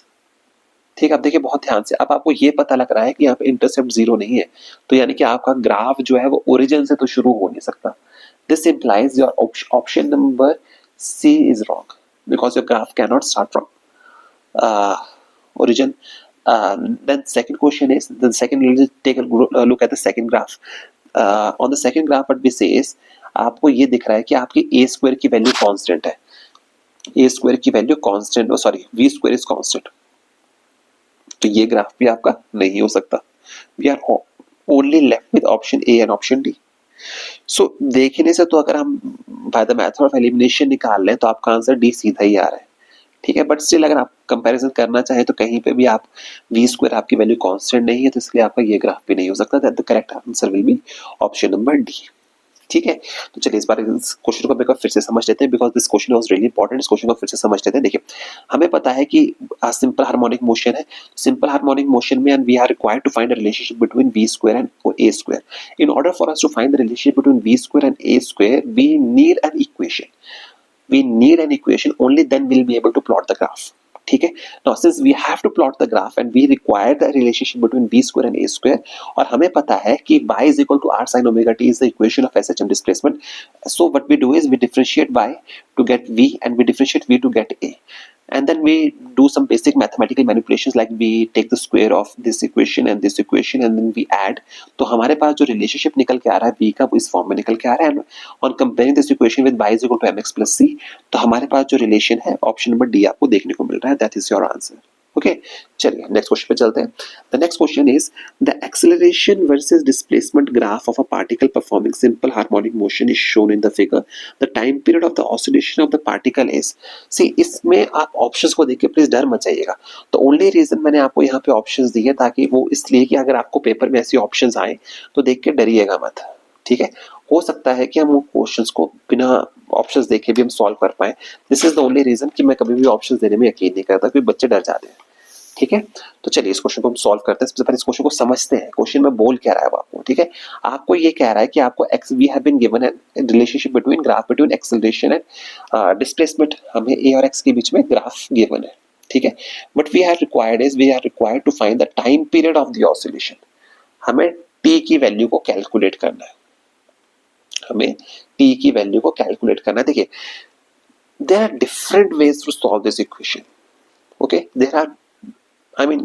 S1: ठीक है, अब देखिए बहुत ध्यान से, अब आपको ये पता लग रहा है कि यहाँ पे इंटरसेप्ट जीरो नहीं है, तो यानी कि आपका ग्राफ जो है वो ओरिजिन से तो शुरू हो नहीं सकता। This implies your option number C is wrong because your graph cannot start from origin. Then second question is, the second, let's take a look at the second graph. On the second graph what we say is, आपको ये दिख रहा है कि आपकी a square की value constant है, a square की value constant, sorry v square is constant, तो ये ग्राफ भी आपका नहीं हो सकता। We are only left with option A and option D. So देखने से तो अगर हम by the method of elimination निकाल लें तो आपका आंसर डी सीधा ही आ रहा है। ठीक है, बट स्टिल अगर आप कंपैरिजन करना चाहें तो कहीं पे भी आप v स्क्वायर आपकी वैल्यू कांस्टेंट नहीं है, तो इसलिए आपका ये ग्राफ भी नहीं हो सकता। That the correct answer will be option number D. ठीक है, तो चलिए इस बार इस क्वेश्चन को एक फिर से समझ लेते हैं, because this question was really important. इस क्वेश्चन को फिर से समझ लेते हैं। देखिए हमें पता है कि सिंपल हार्मोनिक मोशन है, सिंपल हार्मोनिक मोशन में and we are required to find a relationship between v square and a square. In order for us to find the relationship between v square and a square, we need an equation, we need an equation, only then we'll be able to plot the graph. ठीक है, now since we have to plot the graph and we require the relationship between v square and a square, और हमें पता है कि y is equal to r sin omega t is the equation of SHM displacement. So what we do is we differentiate y to get v and we differentiate v to get a, and then we do some basic mathematical manipulations, like we take the square of this equation and this equation and then we add. तो हमारे पास जो relationship निकल के आ रहा है v का, वो इस फॉर्म में निकल के आ रहा है। And on comparing this equation with y is equal to mx plus c, तो हमारे पास जो रिलेशन है ऑप्शन नंबर डी आपको देखने को मिल रहा है। That is your answer. Okay, चलिए नेक्स्ट क्वेश्चन पे चलते हैं। The next question is the acceleration versus displacement graph of a particle performing simple harmonic motion is shown in the figure. The time period of the oscillation of the particle is, see इसमें आप options को देख के please डर मत जाइएगा। तो only reason मैंने आपको यहाँ पे ऑप्शंस दिए ताकि वो, इसलिए कि अगर आपको पेपर में ऐसी ऑप्शंस आए तो देख के डरिएगा मत। ठीक है, हो सकता है कि हम वो क्वेश्चंस को बिना ऑप्शंस देखे भी हम सॉल्व कर पाए। This is the only reason कि मैं कभी भी ऑप्शंस देने में यकीन नहीं करता, क्योंकि बच्चे डर जाते हैं। ठीक है, तो चलिए इस क्वेश्चन को हम सॉल्व करते हैं। सबसे पहले इस क्वेश्चन को समझते हैं, क्वेश्चन में बोल क्या रहा है वो आपको। ठीक है, आपको ये कह रहा है कि आपको x we have been given an relationship between graph between acceleration and displacement. हमें ए और एक्स के बीच में ग्राफ गिवन है। ठीक है, but we are required to find the time period of the oscillation. हमें टी की वैल्यू को कैलकुलेट करना है, हमें टी की वैल्यू को कैलकुलेट करना है। देखिए, there are different ways to solve this equation. Okay, there are I mean,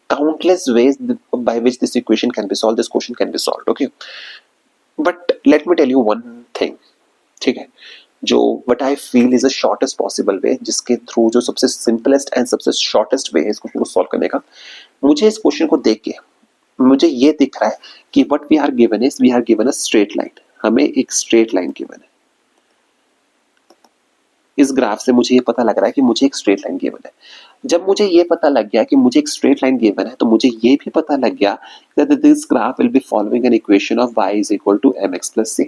S1: countless ways by which this equation can be solved, this question can be solved, okay? But let me tell you one thing, ठीक है, जो what I feel is the shortest possible way, जिसके through जो सबसे simplest and सबसे shortest way है इस question को सॉल्व करने का। मुझे इस क्वेश्चन को देख के मुझे ये दिख रहा है कि what we are given is we are given a straight line, हमें एक straight line given है। इस ग्राफ से मुझे ये पता लग रहा है कि मुझे एक स्ट्रेट लाइन गिवन है। जब मुझे ये पता लग गया कि मुझे एक स्ट्रेट लाइन गिवन है, तो मुझे ये भी पता लग गया that this graph will be following an equation of y is equal to mx plus c।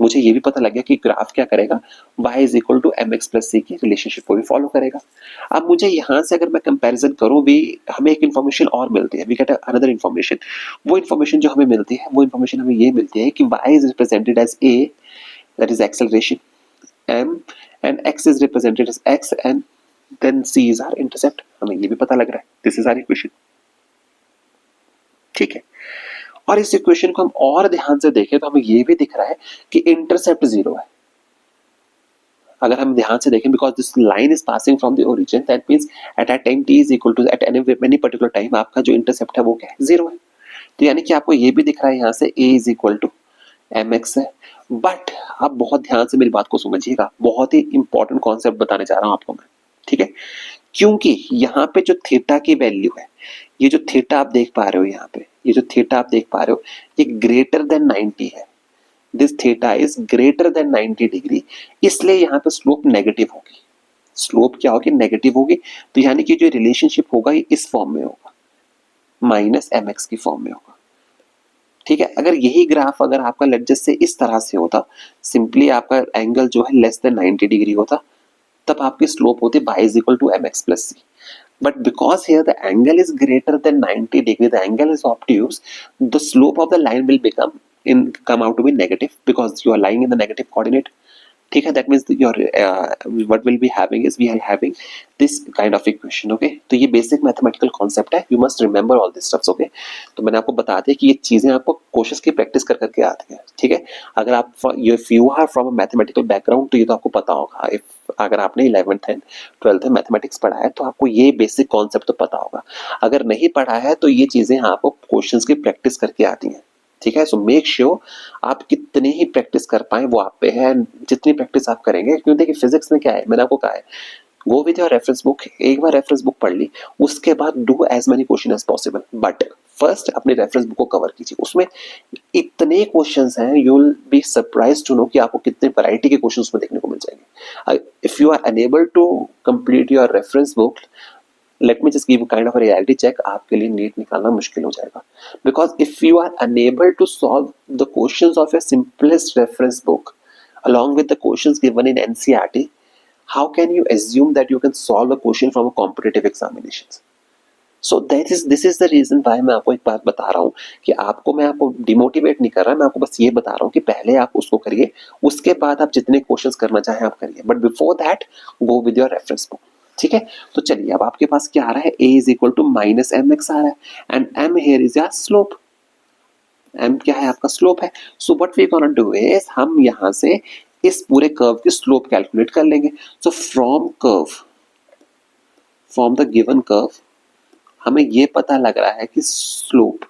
S1: मुझे ये भी पता लग गया कि ग्राफ क्या करेगा, y is equal to mx plus c की रिलेशनशिप को भी फॉलो करेगा। अब मुझे यहाँ से अगर मैं कंपैरिजन करूँ, भी हमें एक इन्फॉर्मेशन और मिलती है, वी गेट अनदर इन्फॉर्मेशन। वो इन्फॉर्मेशन जो हमें मिलती है, वो इन्फॉर्मेशन हमें ये मिलती है कि y is represented as a, that is acceleration, m and x is represented as x and then c is our intercept। हमें ये भी पता लग रहा है, दिस इज आवर इक्वेशन। ठीक है, और इस इक्वेशन को हम और ध्यान से देखें तो हमें ये भी दिख रहा है कि इंटरसेप्ट 0 है। अगर हम ध्यान से देखें, because this line is passing from the origin, that means at time t is equal to at any particular time आपका जो इंटरसेप्ट है वो क्या है, 0 है। तो यानी कि आपको ये भी दिख रहा है यहाँ से a is equal to mx है। बट आप बहुत ध्यान से मेरी बात को समझिएगा, बहुत ही इंपॉर्टेंट कॉन्सेप्ट बताने जा रहा हूं आपको मैं। ठीक है, क्योंकि यहाँ पे जो थीटा की वैल्यू है, ये जो थीटा आप देख पा रहे हो यहाँ पे, ये जो थीटा आप देख पा रहे हो, ये ग्रेटर देन 90 है। This theta is greater than 90 degree, इसलिए यहाँ पे स्लोप नेगेटिव होगी। स्लोप क्या होगी, नेगेटिव होगी। तो यानी कि जो रिलेशनशिप होगा ये इस फॉर्म में होगा, माइनस एम एक्स की फॉर्म में होगा। ठीक है, अगर यही ग्राफ अगर आपका लेट्स से इस तरह से होता, सिंपली आपका एंगल जो है लेस देन 90 डिग्री होता, तब आपकी स्लोप होती y is equal to mx plus c। But because here the angle is greater than 90 degree, the angle is obtuse, the slope of the line will come out to be negative because you are lying in the negative coordinate। ठीक है, that means your what will be having is we are having this kind of equation. Okay, तो ये basic mathematical concept है, you must remember all this stuffs. Okay, तो मैंने आपको बता दिया कि ये चीजें आपको क्वेश्चंस की प्रैक्टिस कर करके आती है। ठीक है, अगर आप if you are from a mathematical background तो ये तो आपको पता होगा। इफ अगर आपने 11th एंड 12th में मैथमेटिक्स पढ़ा है तो आपको ये बेसिक कॉन्सेप्ट तो पता होगा। अगर नहीं पढ़ा है तो ये चीजें आपको क्वेश्चंस की प्रैक्टिस करके आती हैं। ठीक है, सो मेक श्योर आप कितनी ही प्रैक्टिस कर पाए वो आप पे है, जितनी प्रैक्टिस आप करेंगे। क्योंकि देखिए फिजिक्स में क्या है, मैंने आपको कहा है, go with your reference book. एक बार रेफरेंस बुक पढ़ ली, उसके बाद do as many question as possible, but first अपने रेफरेंस बुक को कवर कीजिए। उसमें इतने क्वेश्चंस हैं, you will be surprise to know कि आपको कितने वैरायटी के क्वेश्चन उसमें देखने को मिल जाएंगे। If you are unable to complete your reference book, let me just give kind of a reality check, आपके लिए नीट निकालना मुश्किल हो जाएगा। Because if you are unable to solve the questions of your simplest reference book along with the questions given in NCERT, how can you assume that you can solve a question from a competitive examinations? So this is the reason why मैं आपको एक बात बता रहा हूँ कि मैं आपको डिमोटिवेट नहीं कर रहा, मैं आपको बस ये बता रहा हूँ कि पहले आप उसको करिए, उसके बाद आप जितने क्वेश्चंस करना चाहें आप करिए, but before that go with your reference book. ठीक है, तो चलिए अब आपके पास क्या आ रहा है, a is equal to minus M X आ रहा है and m here is your slope. m क्या है, आपका स्लोप है। So what we gonna do is, हम यहाँ से इस पूरे कर्व की स्लोप कैलकुलेट कर लेंगे। So from the given curve हमें ये पता लग रहा है कि slope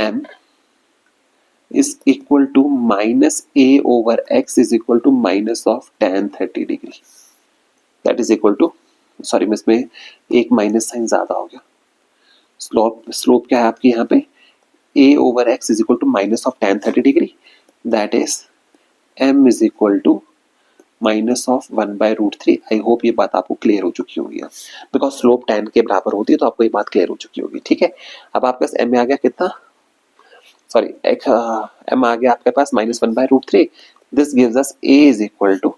S1: m is equal to minus a over x is equal to minus of tan 30 degree, that is equal to, sorry मैं इसमें एक माइनस साइन ज्यादा हो गया। स्लोप क्या है आपकी यहाँ पे, a over x is equal to minus of tan 30 degree, that is m is equal to minus of 1/√3। I hope ये बात आपको क्लियर हो चुकी होगी, बिकॉज स्लोप tan के बराबर होती है तो आपको ये बात क्लियर हो चुकी होगी। ठीक है, अब आपके पास m में आ गया कितना, सॉरी एक m आ गया आपके पास -1/√3. This gives us a is equal to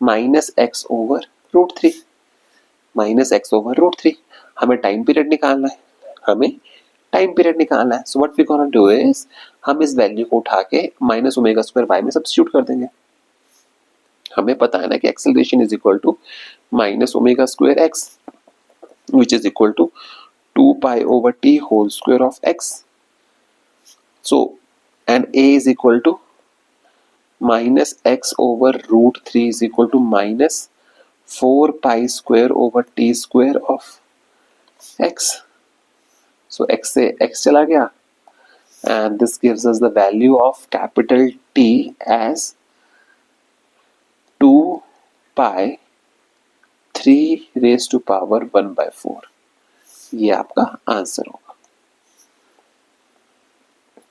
S1: -x/√3. -x/√3. हमें टाइम पीरियड निकालना है, हमें टाइम पीरियड निकालना है. So what we gonna do is हम इस वैल्यू को उठा के -ω2y में सब्स्टिट्यूट कर देंगे. हमें पता है ना कि acceleration is equal to -ω2x which is equal to 2 pi over t whole square of x. So and a is equal to -x/√3 is equal to -4 pi square over t square of x. So x से x चला गया and this gives us the value of capital T as 2 pi 3 raised to power 1/4. ये आपका answer होगा.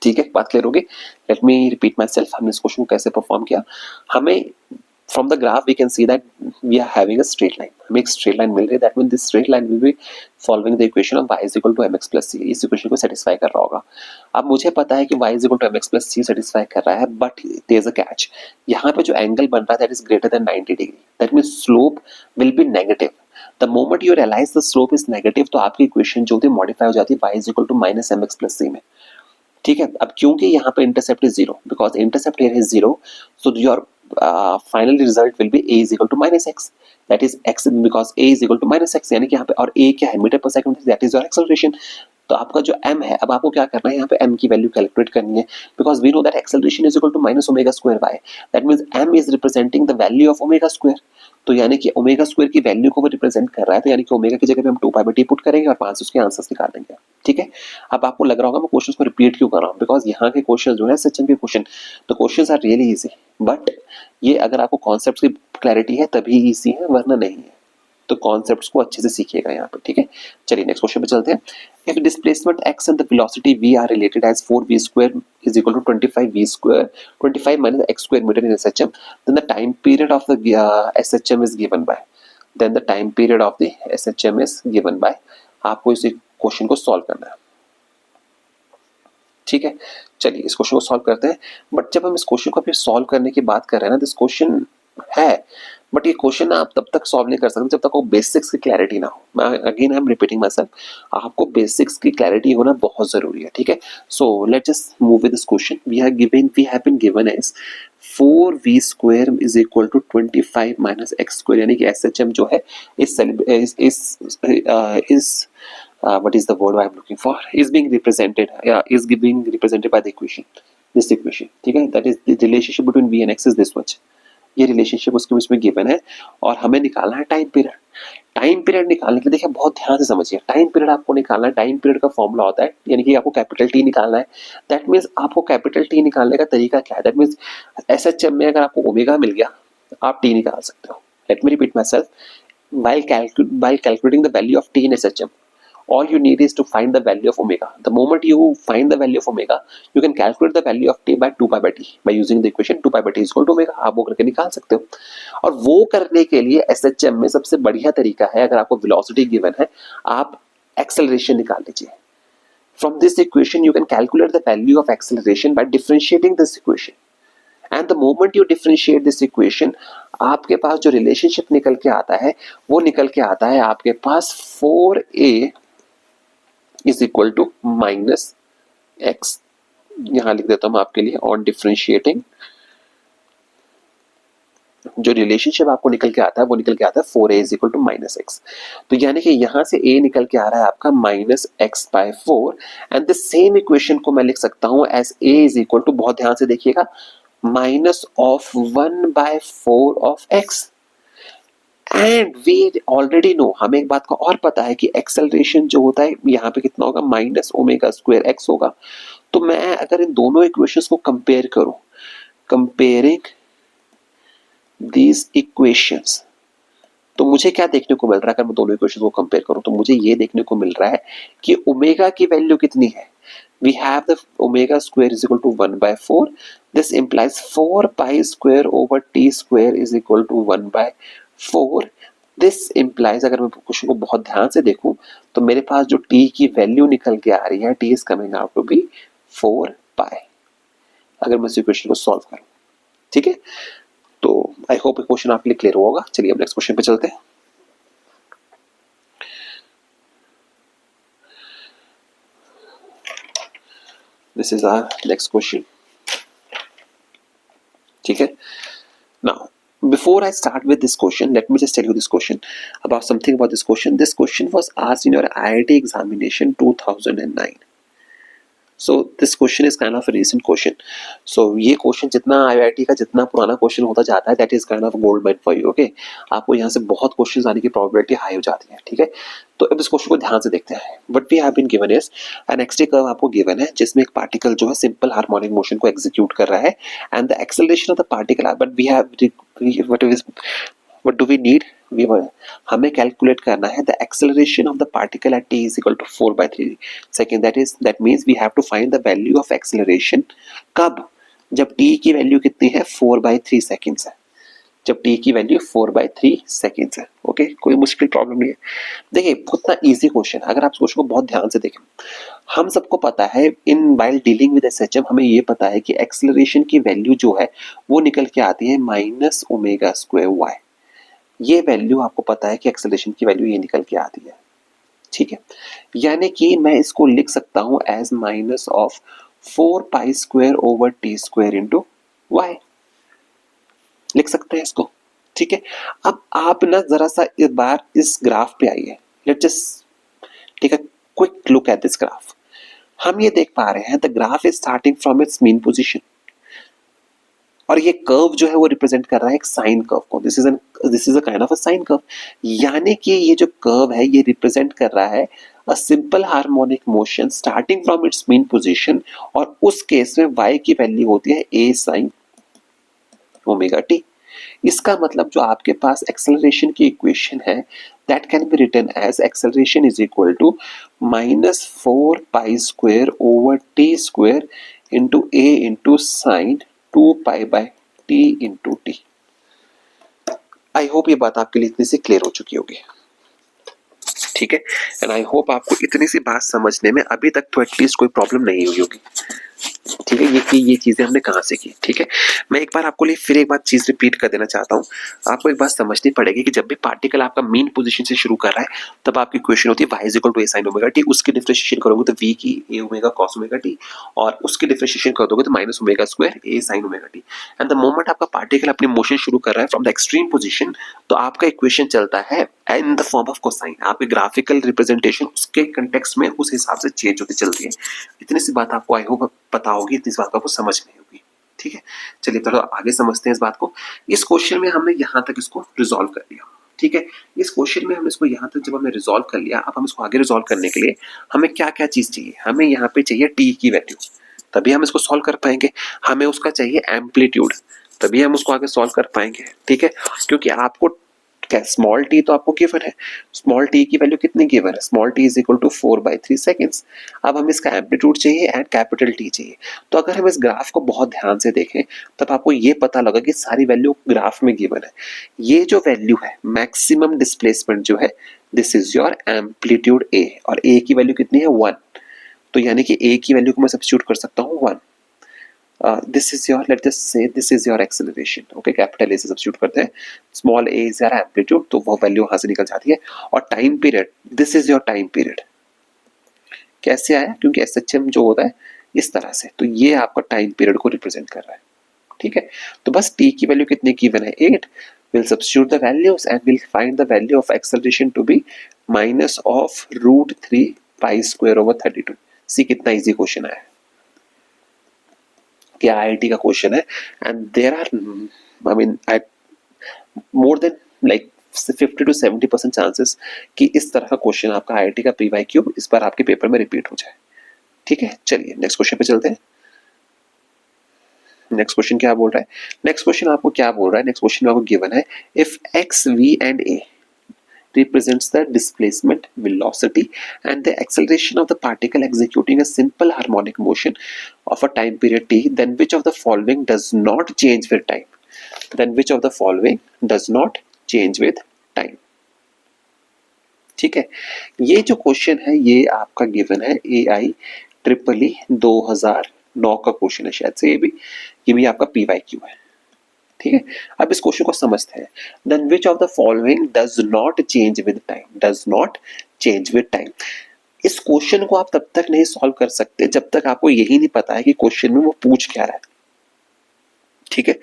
S1: ठीक है, बात clear होगी. Let me repeat myself. हमने इस क्वेश्चन को कैसे परफॉर्म किया. हमें from the graph we can see that we are having a straight line. हमें एक स्ट्रेट लाइन मिल रही है. That mean this straight line will be following the equation of y is equal to mx plus c. इस equation को satisfy कर रहा होगा. अब मुझे पता है कि y is equal to mx plus c satisfy कर रहा है, but there is a catch. यहाँ पे जो एंगल बन रहा है that is greater than 90 degree. That mean slope will be negative. The moment you realise the slope is negative तो आपकी इक्वेशन जो होती है मॉडिफाई हो जाती है y is equal to -mx plus c में. ठीक है. अब क्योंकि यहाँ पे intercept is 0, because intercept here is 0, so your final result will be a is equal to -x. That is x because a is equal to -x. यानी कि यहाँ पे और a क्या है, मीटर पर second, that is your acceleration. तो आपका जो m है, अब आपको क्या करना है, यहाँ पे m की वैल्यू कैलकुलेट करनी है, because we know that acceleration is equal to -ω2y. That means m is representing the value of ω2. तो यानी कि ω2 की वैल्यू को वो रिप्रेजेंट कर रहा है. तो यानी कि ओमेगा की जगह पे हम 2π/t पुट करेंगे और 5 उसके आंसर्स निकाल देंगे. ठीक है. अब आपको लग रहा होगा मैं क्वेश्चंस को रिपीट क्यों कर रहा हूँ, बिकॉज यहाँ के क्वेश्चन जो है सचिन के क्वेश्चन, तो questions are really easy, but ये अगर आपको कॉन्सेप्ट्स की क्लैरिटी है तभी इजी है, वरना नहीं है. तो कॉन्सेप्ट्स को अच्छे से सीखिएगा यहाँ पे. ठीक है. चलिए नेक्स्ट क्वेश्चन पे चलते हैं. If displacement x and the velocity v are related as 4v square is equal to 25v square 25 minus x square meter in SHM, then the time period of the SHM is given by. Then the time period of the SHM is given by. आपको इस question को solve करना है. ठीक है. चलिए इस question को सॉल्व करते हैं. बट जब हम इस क्वेश्चन को अभी सॉल्व करने की बात कर रहे हैं ना, दिस क्वेश्चन है, बट ये क्वेश्चन आप तब तक सॉल्व नहीं कर सकते जब तक वो बेसिक्स की क्लैरिटी ना हो. Again I am repeating myself, आपको बेसिक्स की क्लैरिटी होना बहुत जरूरी है. ठीक है. So let's just move with this question. We have been given as 4v square is equal to 25 minus x square. यानी कि SHM जो है इस what is the word I am looking for, is being represented by the equation, this equation. ठीक है. That is the relationship between v and x is this much. ये relationship उसके बीच में गिवन है और हमें निकालना है टाइम पीरियड. टाइम पीरियड निकालने के लिए देखिए बहुत ध्यान से समझिए. टाइम पीरियड आपको निकालना है. टाइम पीरियड का फॉर्मूला होता है, यानी कि आपको कैपिटल टी निकालना है. दैट मीन्स आपको कैपिटल टी निकालने का तरीका क्या है. दैट मीन्स SHM में अगर आपको ओमेगा मिल गया आप टी निकाल सकते हो. Late me repeat my self. while calculating the value of t in SHM, all you need is to find the value of omega. The moment you find the value of omega, you can calculate the value of t by 2π/t by using the equation 2π/t is equal to omega. आप वो करके निकाल सकते हो. और वो करने के लिए SHM में सबसे बढ़िया तरीका है, अगर आपको velocity given है, आप acceleration निकाल लीजिए. From this equation you can calculate the value of acceleration by differentiating this equation. And the moment you differentiate this equation, आपके पास जो relationship निकल के आता है वो निकल के आता है आपके पास 4a is equal to -x. यहां लिख देता हूं आपके लिए. ऑन डिफरेंशिएटिंग जो रिलेशनशिप आपको निकल के आता है वो निकल के आता है 4a is equal to -x. तो यानी कि यहां से a निकल के आ रहा है आपका -x/4. And the same equation को मैं लिख सकता हूं as a is equal to, बहुत ध्यान से देखिएगा, -1/4 of x. And we already know, हमें एक बात का और पता है कि एक्सेलरेशन जो होता है यहाँ पे कितना होगा, -ω2x होगा. तो मैं अगर इन दोनों इक्वेशंस को कंपेयर करूं, कंपेयरिंग दीज इक्वेशंस, तो मुझे क्या देखने को मिल रहा है. अगर मैं दोनों इक्वेशंस को कंपेयर करूं तो मुझे ये देखने को मिल रहा है कि ओमेगा की वैल्यू कितनी है. we have the omega square is equal to 1/4. this implies 4 pi square over t square is equal to 1/4. this implies, अगर मैं क्वेश्चन को बहुत ध्यान से देखूं तो मेरे पास जो t की वैल्यू निकल के आ रही है, t is coming out to be 4 पाई, अगर मैं इस इक्वेशन को सॉल्व करूं। ठीक है, तो आई होप ये क्वेश्चन आपके लिए क्लियर होगा। चलिए अब नेक्स्ट क्वेश्चन पे चलते हैं। This is our next question. ठीक है, now before I start with this question, let me just tell you this question about something about this question. This question was asked in your IIT examination 2009. So this question is kind of recent question. So ये question जितना IIT का जितना पुराना question होता जाता है, that is kind of gold medal for you. Okay, आपको यहाँ से बहुत क्वेश्चन आने की प्रोबेबिलिटी हाई हो जाती है। ठीक है, तो अब इस क्वेश्चन को ध्यान से देखते हैं। What we have been given is an x-ray curve आपको गिवन है, जिसमें एक पार्टिकल जो है सिंपल हार्मोनिक मोशन को एग्जीक्यूट कर रहा है, and the acceleration of the particle, but we have what do we need? हमें कैलकुलेट करना है the acceleration of the particle at t is equal to 4/3 second. that means we have to find the value of acceleration कब? जब t की value कितनी है? 4/3 seconds है। जब t की वैल्यू 4/3 सेकेंड्स है। ओके, कोई मुश्किल प्रॉब्लम नहीं है। देखिए कितना इजी क्वेश्चन है, अगर आप क्वेश्चन को बहुत ध्यान से देखें। हम सबको पता है in while dealing with SHM, हमें ये पता है कि एक्सेलरेशन की वैल्यू जो है वो निकल के आती है -ω²y। ये वैल्यू आपको पता है कि एक्सेलरेशन की वैल्यू ये निकल के आती है। ठीक है, यानी कि मैं इसको लिख सकता हूं एज -4π² इंटू वाई, लिख सकते हैं इसको। ठीक है, अब आप ना जरा सा इस बार इस ग्राफ पे आइए। Let's just take a quick look at this graph. हम ये देख पा रहे हैं the graph is starting from its mean position, और ये कर्व जो है वो रिप्रेजेंट कर रहा है एक साइन कर्व को। This is a kind of a sine curve, यानी कि ये जो कर्व है ये रिप्रेजेंट कर रहा है a simple harmonic motion starting from its mean position, और उस केस में y की वैल्यू होती है a sin ω t। इसका मतलब जो आपके पास एक्सेलरेशन की इक्वेशन है that can be written as acceleration is equal to -4π² into a into sine 2π/t into t। I hope ये बात आपके लिए इतनी सी क्लियर हो चुकी होगी। ठीक है, एंड आई होप आपको इतनी सी बात समझने में अभी तक तो एटलीस्ट कोई प्रॉब्लम नहीं हुई होगी। ठीक है, ये चीजें हमने कहाँ से की। ठीक है, मैं एक बार आपको लिए फिर एक बार चीज रिपीट कर देना चाहता हूँ। आपको एक बात समझनी पड़ेगी कि जब भी पार्टिकल आपका मीन पोजीशन से शुरू कर रहा है तब आपकी इक्वेशन होती है y is equal to a sin ω t। उसकी डिफरेंशिएशन करोगे तो v की a ओमेगा cos ω t, और उसकी डिफरेंशिएशन कर दोगे तो -ω² a sin ω t। And the moment आपका पार्टिकल अपनी मोशन शुरू कर रहा है फ्रॉम द एक्सट्रीम पोजीशन, तो आपका इक्वेशन चलता है in the form of cosine. आपकी ग्राफिकल रिप्रेजेंटेशन उसके कंटेक्स्ट में उस हिसाब से चेंज होती चलती है। इतनी सी बात आपको आई होप पता होगी, इतनी सी बात आपको समझ में होगी। ठीक है, चलिए चलो आगे समझते हैं इस बात को। इस क्वेश्चन में हमने यहाँ तक इसको रिजॉल्व कर लिया। ठीक है, इस क्वेश्चन में हमने इसको यहाँ तक जब हमने रिजॉल्व कर लिया, अब हम इसको आगे रिजॉल्व करने के लिए हमें क्या क्या चीज चाहिए? हमें यहाँ पे चाहिए टी की वैल्यू, तभी हम इसको सॉल्व कर पाएंगे। हमें उसका चाहिए एम्पलीट्यूड, तभी हम उसको आगे सॉल्व कर पाएंगे। ठीक है, क्योंकि आपको स्मॉल टी तो आपको गिवन है, स्मॉल टी की वैल्यू कितनी गिवन है? Small t is equal to 4/3 seconds. अब हम इसका एम्पलीट्यूड चाहिए एंड कैपिटल टी चाहिए। तो अगर हम इस ग्राफ को बहुत ध्यान से देखें तब आपको ये पता लगा कि सारी वैल्यू ग्राफ में गिवन है। ये जो वैल्यू है मैक्सिमम डिस्प्लेसमेंट जो है, दिस इज योर एम्पलीट्यूड ए, और ए की वैल्यू कितनी है? 1। तो यानी कि ए की वैल्यू को मैं सब्स्टिट्यूट कर सकता हूँ 1। this is your, let's just say this is your acceleration। okay, capital A से सब्स्टिट्यूट करते हैं, small A is your amplitude, तो वो वैल्यू वहां से निकल जाती है। और time period, this is your time period. कैसे आया? क्योंकि एसएचएम जो होता है इस तरह से, तो ये आपका टाइम पीरियड को रिप्रेजेंट कर रहा है। ठीक है, तो बस टी की वैल्यू कितनी गिवन है? 8। we'll substitute the values and we'll find the value of acceleration to be -√3π²/32। सी कितना इजी क्वेश्चन है कि आईआईटी का क्वेश्चन है, and there are I mean more than like 50 to 70% chances कि इस तरह का क्वेश्चन आपका आईआईटी का पीवाईक्यू इस बार आपके पेपर में रिपीट हो जाए। ठीक है, चलिए नेक्स्ट क्वेश्चन पे चलते हैं। नेक्स्ट क्वेश्चन क्या बोल रहा है? नेक्स्ट क्वेश्चन आपको क्या बोल रहा है? नेक्स्ट क्वेश्चन में आपको गिवन है if x, v and a represents the displacement, velocity and the acceleration of the particle executing a simple harmonic motion of a time period t, then which of the following does not change with time? Then which of the following does not change with time? ठीक है, ये जो question है ये आपका given है AI EEE 2000 9 का question है शायद से ये भी आपका PYQ है। ठीक है, अब इस क्वेश्चन को समझते हैं। Then which of the following does not change with time, does not change with time. इस क्वेश्चन को आप तब तक नहीं सॉल्व कर सकते जब तक आपको यही नहीं पता है कि क्वेश्चन में वो पूछ क्या रहा है। ठीक है,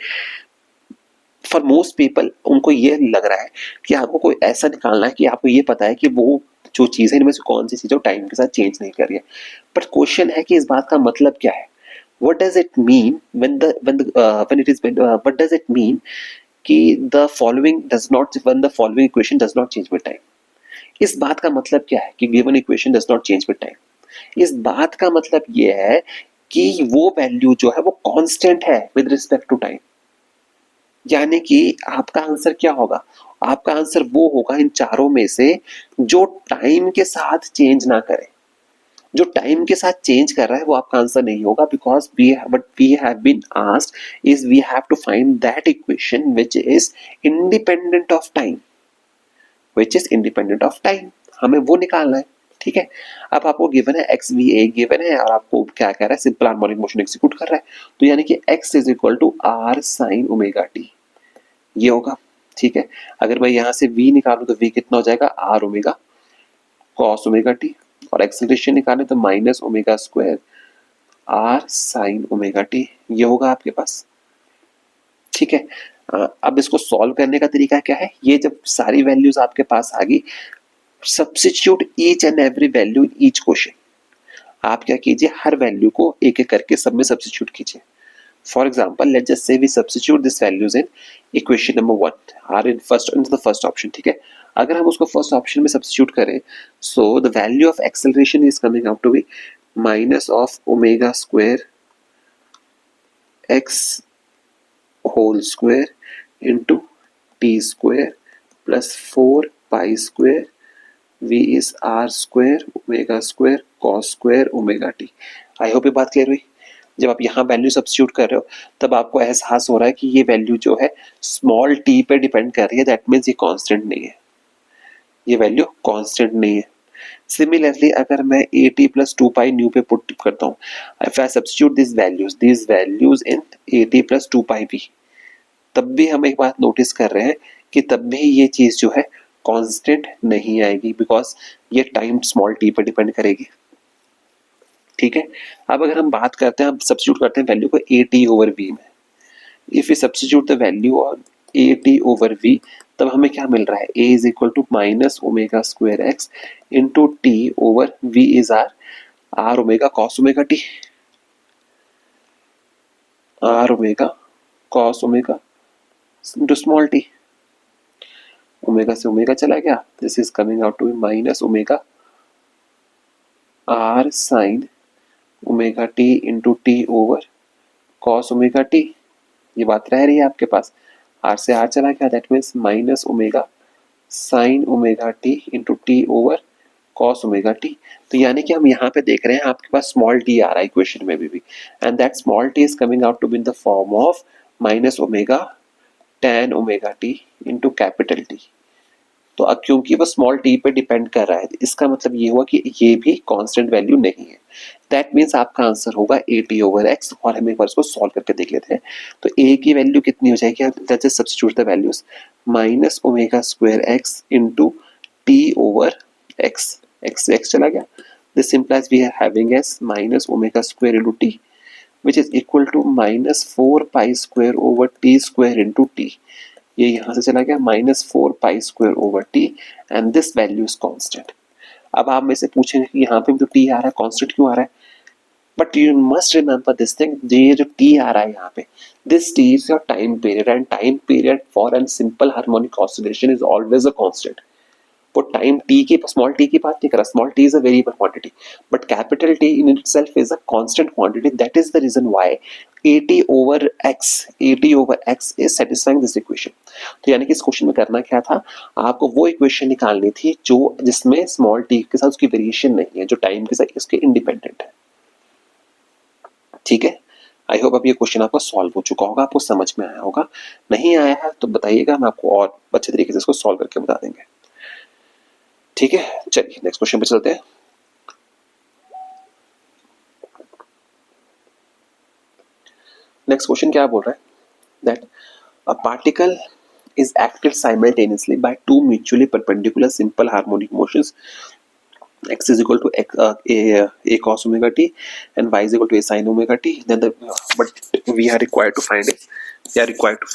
S1: फॉर मोस्ट पीपल उनको ये लग रहा है कि आपको कोई ऐसा निकालना है कि आपको ये पता है कि वो जो चीज है इनमें से कौन सी चीज है टाइम के साथ चेंज नहीं कर रही है। बट क्वेश्चन है कि इस बात का मतलब क्या है, what does it mean when it is what does it mean कि the following does not when the following equation does not change with time। इस बात का मतलब क्या है कि given equation does not change with time। इस बात का मतलब ये है कि वो वैल्यू जो है वो कांस्टेंट है विद रिस्पेक्ट टू टाइम। यानी कि आपका आंसर क्या होगा, आपका आंसर वो होगा इन चारों में से जो टाइम के साथ चेंज ना करे। जो टाइम के साथ चेंज कर रहा है वो आपका आंसर नहीं होगा, because we have been asked is we have to find that equation which is independent of time, which is independent of time, हमें वो निकालना है। ठीक है, अब आपको गिवन है एक्स वी ए गिवन है और आपको क्या कह रहा है, सिंपल हार्मोनिक मोशन एग्जीक्यूट कर रहा है, तो यानी कि x is equal to r sine omega t, ये होगा। ठीक है, अगर मैं यहां से v निकालूं तो v कितना हो जाएगा, r omega cos omega T, और एक्सेलरेशन निकालें तो minus omega square are sine omega t, ये होगा आपके पास। ठीक है, अब इसको सॉल्व करने का तरीका क्या है, ये जब सारी वैल्यूज आपके पास आ गई, substitute each and every value in each question. आप क्या कीजिए, हर वैल्यू को एक एक करके सब में सब्स्टिट्यूट कीजिए। For example let just say we substitute this values in equation number 1 or in the first option. ठीक है, अगर हम उसको फर्स्ट ऑप्शन में सब्स्टिट्यूट करें, so the value of acceleration is coming out to be minus of omega square x whole square into t square plus 4 pi square v is r square omega square cos square omega t. I hope ये बात clear हुई। जब आप यहाँ value substitute कर रहे हो तब आपको एहसास हो रहा है कि ये वैल्यू जो है स्मॉल टी पे डिपेंड कर रही है, दैट मीन्स ये कांस्टेंट नहीं है, ये वैल्यू कांस्टेंट नहीं है। सिमिलरली अगर मैं a t plus two pi nu पे पुट करता हूँ, if I substitute this values in a t plus two pi v, तब भी हम एक बात नोटिस कर रहे हैं कि तब भी ये चीज जो है कांस्टेंट नहीं आएगी, बिकॉज ये टाइम स्मॉल टी पर डिपेंड करेगी। ठीक है, अब अगर हम बात करते हैं, हम सब्स्टिट्यूट करते हैं वैल्यू को ए टी ओवर वी में, if you substitute the value on A T over V, तब हमें क्या मिल रहा है, A is equal to minus omega square X into T over V is R R omega cos omega T, R omega cos omega into small T, omega से omega चला गया, this is coming out to be minus omega R sine omega T into T over cos omega t, ये बात रह रही है आपके पास, are से आर चला गया, that means minus omega sine omega T into T over cos omega T. तो यानी कि हम यहाँ पे देख रहे हैं आपके पास स्मॉल टी आ रहा है इक्वेशन में भी, and that small t is coming out to be in the form of minus omega tan omega T into capital t. तो अब क्योंकि वो स्मॉल टी पे डिपेंड कर रहा है, इसका मतलब ये हुआ कि ये भी कांस्टेंट वैल्यू नहीं है, दैट मीन्स आपका आंसर होगा ए टी ओवर एक्स। और हम एक बार इसको सॉल्व करके देख लेते हैं, तो ए की वैल्यू कितनी हो जाएगी, let's just substitute the values, minus omega square X into T over x, x x चला गया, this implies we are having as minus omega square into t which is equal to minus 4 pi square over t square into t, ये यहां से चला गया minus 4 pi square over T, and this value is constant. अब आप मेरे से पूछेंगे कि यहाँ पे भी तो टी आ रहा है, कांस्टेंट क्यों आ रहा है, but you must remember this thing, ये जो टी आ रहा है यहाँ पे, this t is your time period, and time period for an simple harmonic oscillation is always a constant. वो टाइम टी की स्मॉल टी की बात नहीं कर रहा, small t is a variable quantity, but capital t in itself is a constant quantity, that is the reason why AT over x is satisfying this equation। तो यानी कि इस क्वेश्चन में करना क्या था, आपको वो इक्वेशन निकालनी थी जो जिसमें स्मॉल टी के साथ उसकी वेरिएशन नहीं है, जो टाइम के साथ इसके इंडिपेंडेंट है। ठीक है, आई होप अब ये क्वेश्चन आपका सॉल्व हो चुका होगा, आपको समझ में आया होगा, नहीं आया है तो बताइएगा, हम आपको और अच्छे तरीके से इसको सॉल्व करके बता देंगे। ठीक है, चलिए नेक्स्ट क्वेश्चन पे चलते हैं। नेक्स्ट क्वेश्चन क्या बोल रहा है that a particle is acted simultaneously by two mutually perpendicular simple harmonic motions x is equal to a cos omega t and y is equal to a sin omega t. Then the but we are required to find it. We are required to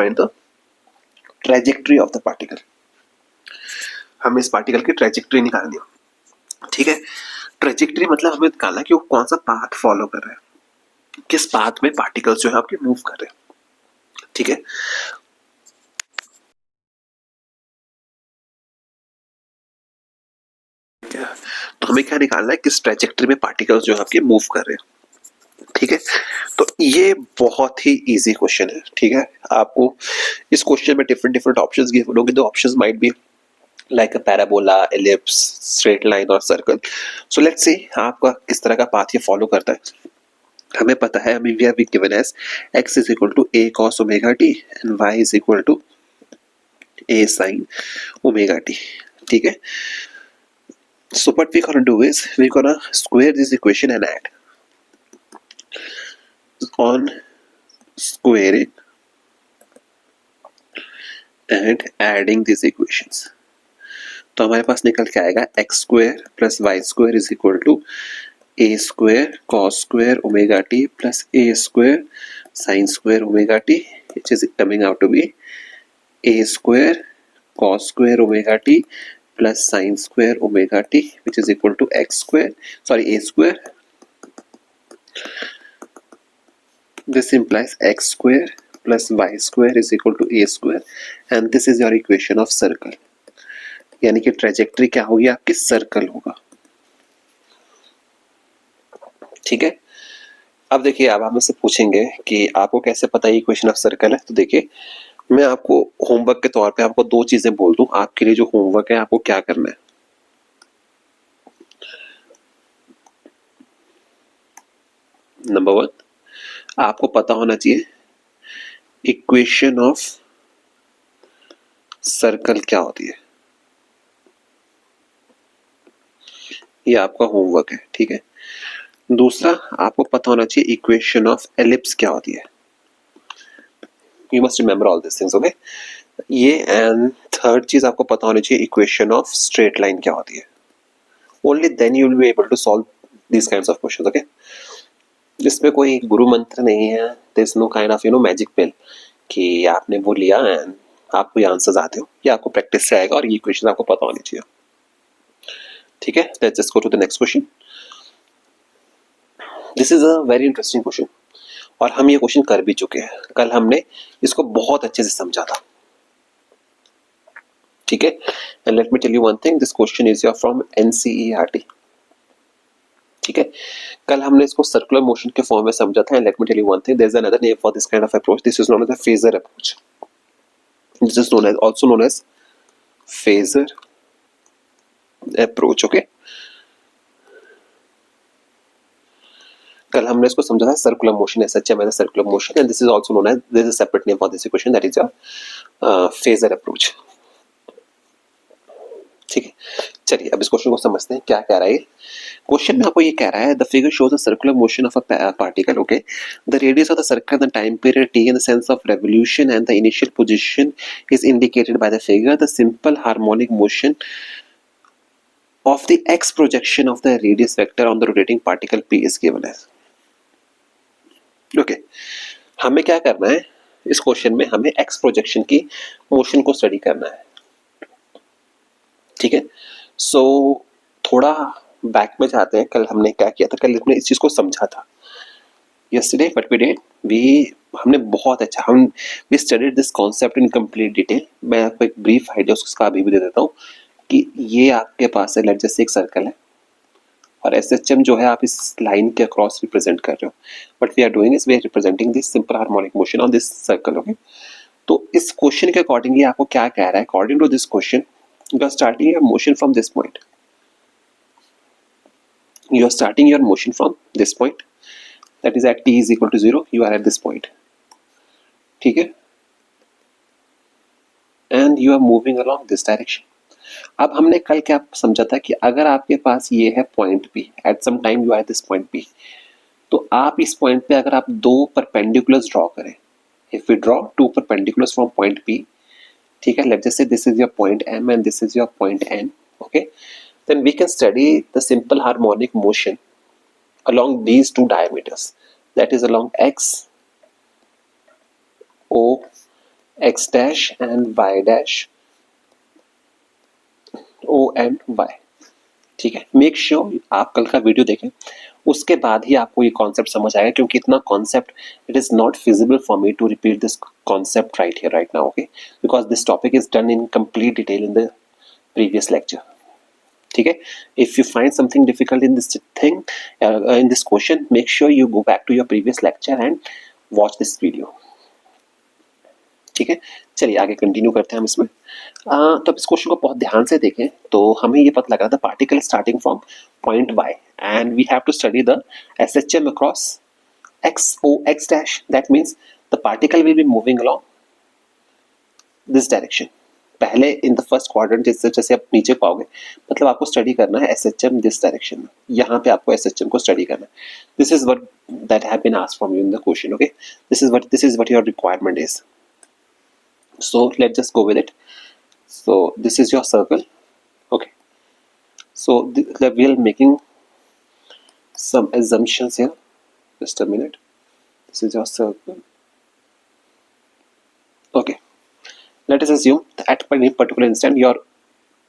S1: find the trajectory of the particle. हमें इस particle की trajectory निकालनी है. ठीक है, trajectory मतलब हमें निकालना कि वो कौन सा पाथ फॉलो कर रहा है, किस पाथ में पार्टिकल्स जो है आपके मूव कर रहे हैं. ठीक है, तो हमें क्या निकालना है, किस ट्रेजेक्ट्री में पार्टिकल्स जो है आपके मूव कर रहे हैं. ठीक है, तो ये बहुत ही इजी क्वेश्चन है. ठीक है, आपको इस क्वेश्चन में डिफरेंट डिफरेंट ऑप्शंस गिवन होंगे. The options might be like a parabola, ellipse, straight line और सर्कल. सो लेट्स सी आपका किस तरह का पाथ ये फॉलो करता है. हमें पता है, हमें we are be given as x is equal to a cos omega t and y is equal to a sin omega t. ठीक है, so what we gonna do is we gonna square this equation and add. On squaring and adding these equations, तो हमारे पास निकल के आएगा x square plus y square is equal to a square cos square omega T plus a square sine square omega t, which is coming out to be a square cos square omega T plus sine square omega t, which is equal to x square, sorry a square. This implies x square plus y square is equal to a square and this is your equation of circle. यानी कि trajectory क्या होगी आपकी, circle होगा. ठीक है, अब देखिए, अब हम इससे पूछेंगे कि आपको कैसे पता है इक्वेशन ऑफ सर्कल है. तो देखिए, मैं आपको होमवर्क के तौर पे आपको दो चीजें बोल दूं. आपके लिए जो होमवर्क है आपको क्या करना है. नंबर वन, आपको पता होना चाहिए इक्वेशन ऑफ सर्कल क्या होती है. ये आपका होमवर्क है. ठीक है, दूसरा, आपको पता होना चाहिए इक्वेशन ऑफ एलिप्स क्या होती है. You must remember all this things. Okay, ये एंड थर्ड चीज आपको पता होनी चाहिए इक्वेशन ऑफ स्ट्रेट लाइन क्या होती है. Only then you will be able to solve this kinds of questions. Okay, जिसमें कोई गुरु मंत्र नहीं है. There is no kind of magic pill कि आपने वो लिया एंड आपको ये आंसर्स आते हो. ये आपको प्रैक्टिस से आएगा और ये इक्वेशन आपको पता होनी चाहिए. ठीक है, let's just go to the next question. This is a very interesting question और हम ये क्वेश्चन कर भी चुके हैं. कल हमने इसको बहुत अच्छे से समझा था. ठीक है, and let me tell you one thing, this question is your from NCERT. ठीक है, कल हमने इसको सर्कुलर मोशन के फॉर्म में समझा था. And let me tell you one thing, there is another name for this kind of approach. This is known as a phasor approach. This is known as also known as phasor approach. Okay, कल हमने इसको समझा था circular motion as such है, circular motion, and this is also known as, there is a separate name for this equation, that is your phasor approach. ठीक है, चलिए अब इस क्वेश्चन को समझते हैं क्या कह रहा है. क्वेश्चन में आपको ये कह रहा है, the figure shows the circular motion of a particle. Okay, the radius of the circle, the time period t in the sense of revolution and the initial position is indicated by the figure. The simple harmonic motion of the x projection of the radius vector on the rotating particle p is given as. Okay, हमें क्या करना है इस question में, हमें x projection की motion को study करना है. ठीक है, सो थोड़ा बैक में जाते हैं. कल हमने क्या किया था, कल हमने इस चीज को समझा था. yesterday what we did, हमने बहुत अच्छा we studied this concept in complete detail. मैं आपको एक ब्रीफ आइडिया उसका अभी भी दे देता हूँ कि ये आपके पास है, लेट जैसे एक सर्कल है और एसएचएम जो है आप इस लाइन के अक्रॉस रिप्रेजेंट कर रहे हो. But we are doing is we are representing this simple harmonic motion on this circle. Okay, तो इस क्वेश्चन के अकॉर्डिंगली आपको क्या कह रहा है, according to this question you are starting your motion from this point. You are starting your motion from this point, that is at t is equal to 0. You are at this point. ठीक है, and you are moving along this direction. अब हमने कल क्या समझा था कि अगर आपके पास ये है point p, at some time you are this point p, तो आप इस पॉइंट पे अगर आप दो परपेंडिकुलर्स ड्रॉ करें, if we draw two perpendiculars from point p, ठीक है, let's just say this is your point m and this is your point n, okay, then we can study the simple harmonic motion along these two diameters, that is along x o x dash and y dash o and y, ठीक है। Make sure आप कल का video देखें, उसके बाद ही आपको ये कॉन्सेप्ट समझ आएगा, क्योंकि इतना concept it is not feasible for me to repeat this concept right here right now, okay, because this topic is done in complete detail in the previous lecture, ठीक है। If you find something difficult in this thing in this question, make sure you go back to your previous lecture and watch this video, ठीक है। चलिए आगे continue करते हैं हम इसमें। तो इस क्वेश्चन को बहुत ध्यान से देखें तो हमें ये पता लगा था particle starting from point y and we have to study the SHM across x o x dash, that means the particle will be moving along this direction, पहले इन द फर्स्ट क्वाड्रेंट, जैसे जैसे आप नीचे पाओगे, मतलब आपको स्टडी करना है SHM दिस डायरेक्शन में, यहाँ पे आपको SHM को स्टडी करना है। This is what that have been asked from you in the question, okay, this is what your requirement is. So let's just go with it. So this is your circle, okay, so we are making some assumptions here, just a minute. This is your circle, okay, let us assume that at any particular instant your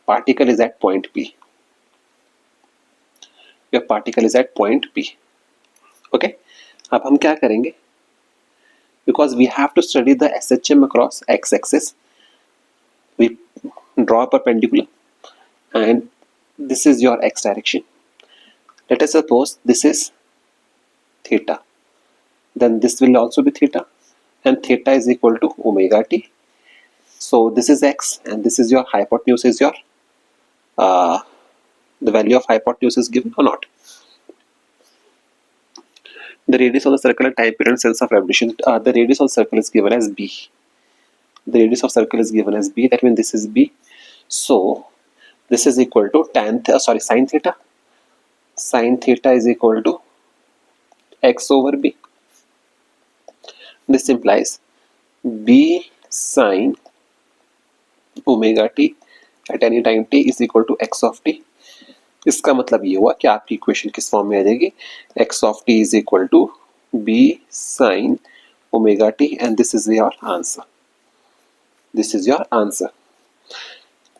S1: particle is at point P, your particle is at point P, okay। अब हम क्या करेंगे, because we have to study the SHM across x axis, we draw a perpendicular and this is your x direction. Let us suppose this is theta, then this will also be theta, and theta is equal to omega t. So this is x and this is your hypotenuse, is your the value of hypotenuse is given or not. The radius of the circle and time period sense of revolution, the radius of the circle is given as b, the radius of circle is given as b, that means this is b, so this is equal to sin theta, sin theta is equal to x over b. This implies b sin omega t at any time t is equal to x of t. इसका मतलब ये हुआ कि आपकी equation किस form में आ जाएगी, x of t is equal to b sin omega t and this is your answer, this is your answer.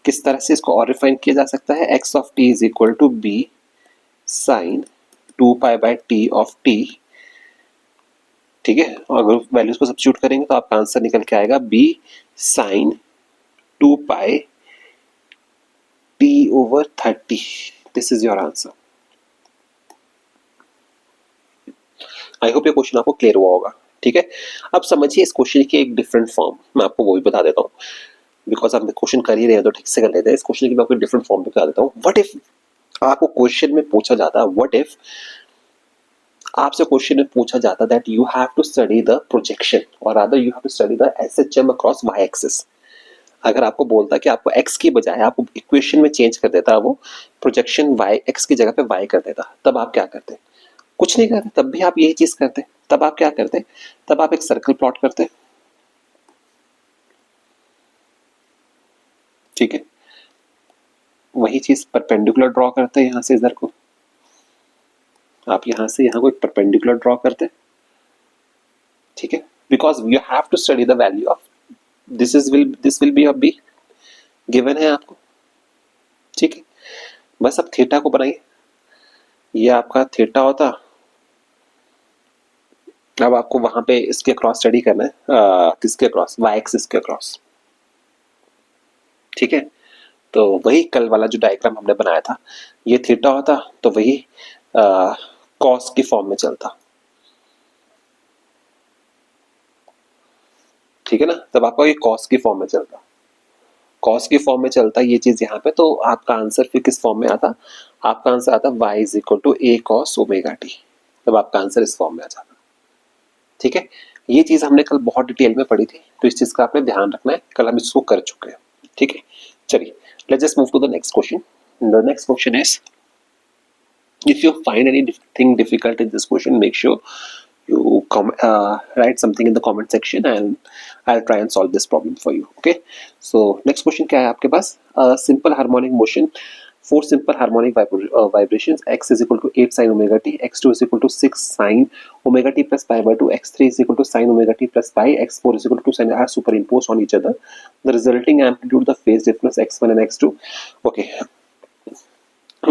S1: किस तरह से इसको और रिफाइन किया जा सकता है, x of t is equal to b sin 2 pi by t of t, ठीक है, और अगर वैल्यूज को सब्स्टिट्यूट करेंगे तो आपका आंसर निकल के आएगा b sin 2 pi t over 30, this is your answer. I hope ये क्वेश्चन आपको क्लियर हुआ होगा, ठीक है। अब समझिए इस क्वेश्चन की एक डिफरेंट फॉर्म, मैं आपको वो भी बता देता हूँ, बिकॉज आप क्वेश्चन कर ही रहे हैं तो ठीक से कर लेते हैं। इस क्वेश्चन की मैं आपको डिफरेंट फॉर्म में बता देता हूँ। व्हाट इफ आपको क्वेश्चन में पूछा जाता, व्हाट इफ आपसे क्वेश्चन में पूछा जाता that you have to study the projection और other you have to study the SHM across y axis. अगर आपको बोलता कि आपको x की बजाय आपको इक्वेशन में चेंज कर देता, वो प्रोजेक्शन y x की जगह पे y कर देता, तब आप क्या करते? कुछ नहीं करते, तब भी आप यही चीज करते। तब आप क्या करते? तब आप एक सर्कल प्लॉट करते, ठीक है, वही चीज परपेंडिकुलर ड्रॉ करते हैं, यहां से इधर को आप यहां से यहां को एक परपेंडिकुलर ड्रॉ करते, ठीक है, because you have to study the value of this will be of b, given है आपको, ठीक है। बस अब थीटा को बनाइए, ये आपका थीटा होता, अब आपको वहां पे इसके क्रॉस स्टडी करना है, किसके क्रॉस? y एक्सिस के क्रॉस, ठीक है। तो वही कल वाला जो डायग्राम हमने बनाया था, ये थीटा होता तो वही कॉस की फॉर्म में चलता, ठीक है ना, तब आपका ये कॉस की फॉर्म में चलता, कॉस की फॉर्म में चलता ये चीज यहाँ पे, तो आपका आंसर फिर किस फॉर्म में आता? आपका आंसर आता y is equal to a cos omega t, तब आपका आंसर इस फॉर्म में आ जाता, ठीक है। ये चीज हमने कल बहुत डिटेल में पढ़ी थी, तो इस चीज का आपने ध्यान रखना है, कल हम इसको कर चुके हैं, ठीक है। चलिए, let's just move to the next question. The next question is, if you find anything difficult in this question, make sure you write something in the comment section and I'll try and solve this problem for you. Okay, so next question क्या है आपके पास? Simple harmonic motion, four simple harmonic vibrations, x is equal to 8 sin omega t, x2 is equal to 6 sin omega t plus pi by 2, x3 is equal to sin omega t plus pi, x4 is equal to 2 sin are superimposed on each other. The resulting amplitude, the phase difference x1 and x2. Okay,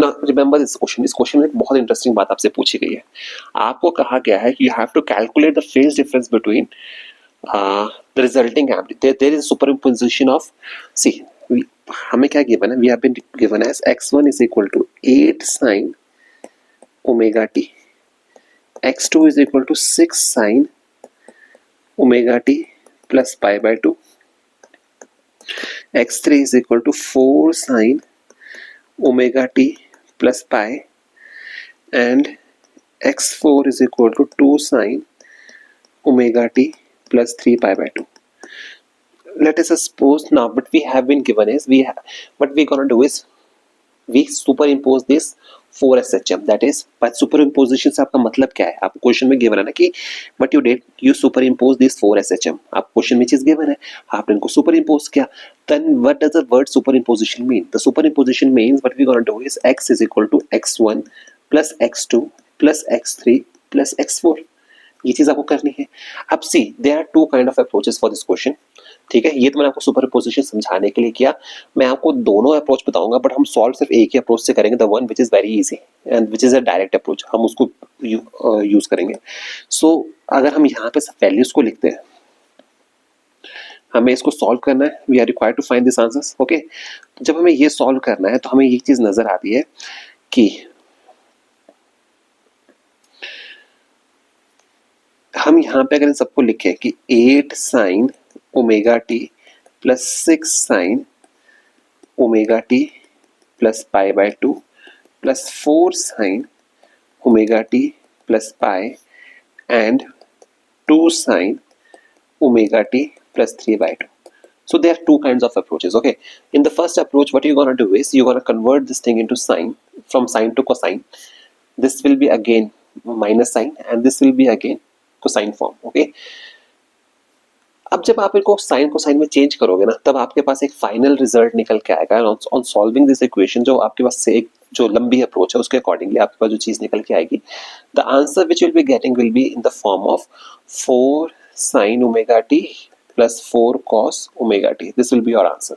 S1: now remember this question. इस question में एक बहुत interesting बात आपसे पूछी गई है। आपको कहा गया है कि you have to calculate the phase difference between the resulting amplitude. There is superimposition of, see, हमें क्या given है? We have been given as x1 is equal to 8 sin omega t, x2 is equal to 6 sin omega t plus pi by 2, x3 is equal to 4 sin omega t plus pi, and x4 is equal to 2 sin omega t plus 3 pi by 2. Let us suppose now, but we have been given is, what we're gonna do is we superimpose this 4SHM, that is, by superimposition से आपका मतलब क्या है? आपको question में given है ना कि what you did, you superimpose this 4SHM, आप क्वेश्चन में चीज गिवन है, आपने इनको superimpose किया, then what does the word superimposition mean? The superimposition means what we're gonna do is x is equal to x1 plus x2 plus x3 plus x4, ये चीज आपको करनी है। अब see, there are two kind of approaches for this question, ठीक है। ये तो मैंने आपको सुपरपोजिशन समझाने के लिए किया, मैं आपको दोनों अप्रोच बताऊंगा, बट हम सॉल्व सिर्फ एक ही अप्रोच से करेंगे, the one which is very easy and which is a direct approach, हम उसको यूज करेंगे। सो अगर हम यहाँ पे सब वैल्यूज को लिखते हैं, हमें इसको सॉल्व करना है, we are required to find this answers. Okay, जब हमें ये सॉल्व करना है तो हमें ये चीज नजर आती है कि हम यहाँ पे अगर इन सबको लिखें कि 8 sign omega T plus 6 sign omega T plus pi by 2 plus 4 sign omega T plus pi and 2 sin omega t plus 3 by 2. So there are two kinds of approaches. Okay, in the first approach, what you're going to do is you're going to convert this thing into sine, from sine to cosine. This will be again minus sine and this will be again cosine form. Okay, अब जब आप इनको sine cosine में change करोगे ना, तब आपके पास एक फाइनल रिजल्ट निकल के आएगा ऑन सॉल्विंग दिस इक्वेशन। जो आपके पास से एक जो लंबी अप्रोच है उसके अकॉर्डिंगली आपके पास जो चीज निकल के आएगी, the answer which will be getting will be in the form of 4 sin omega t plus 4 cos omega t. This will be your answer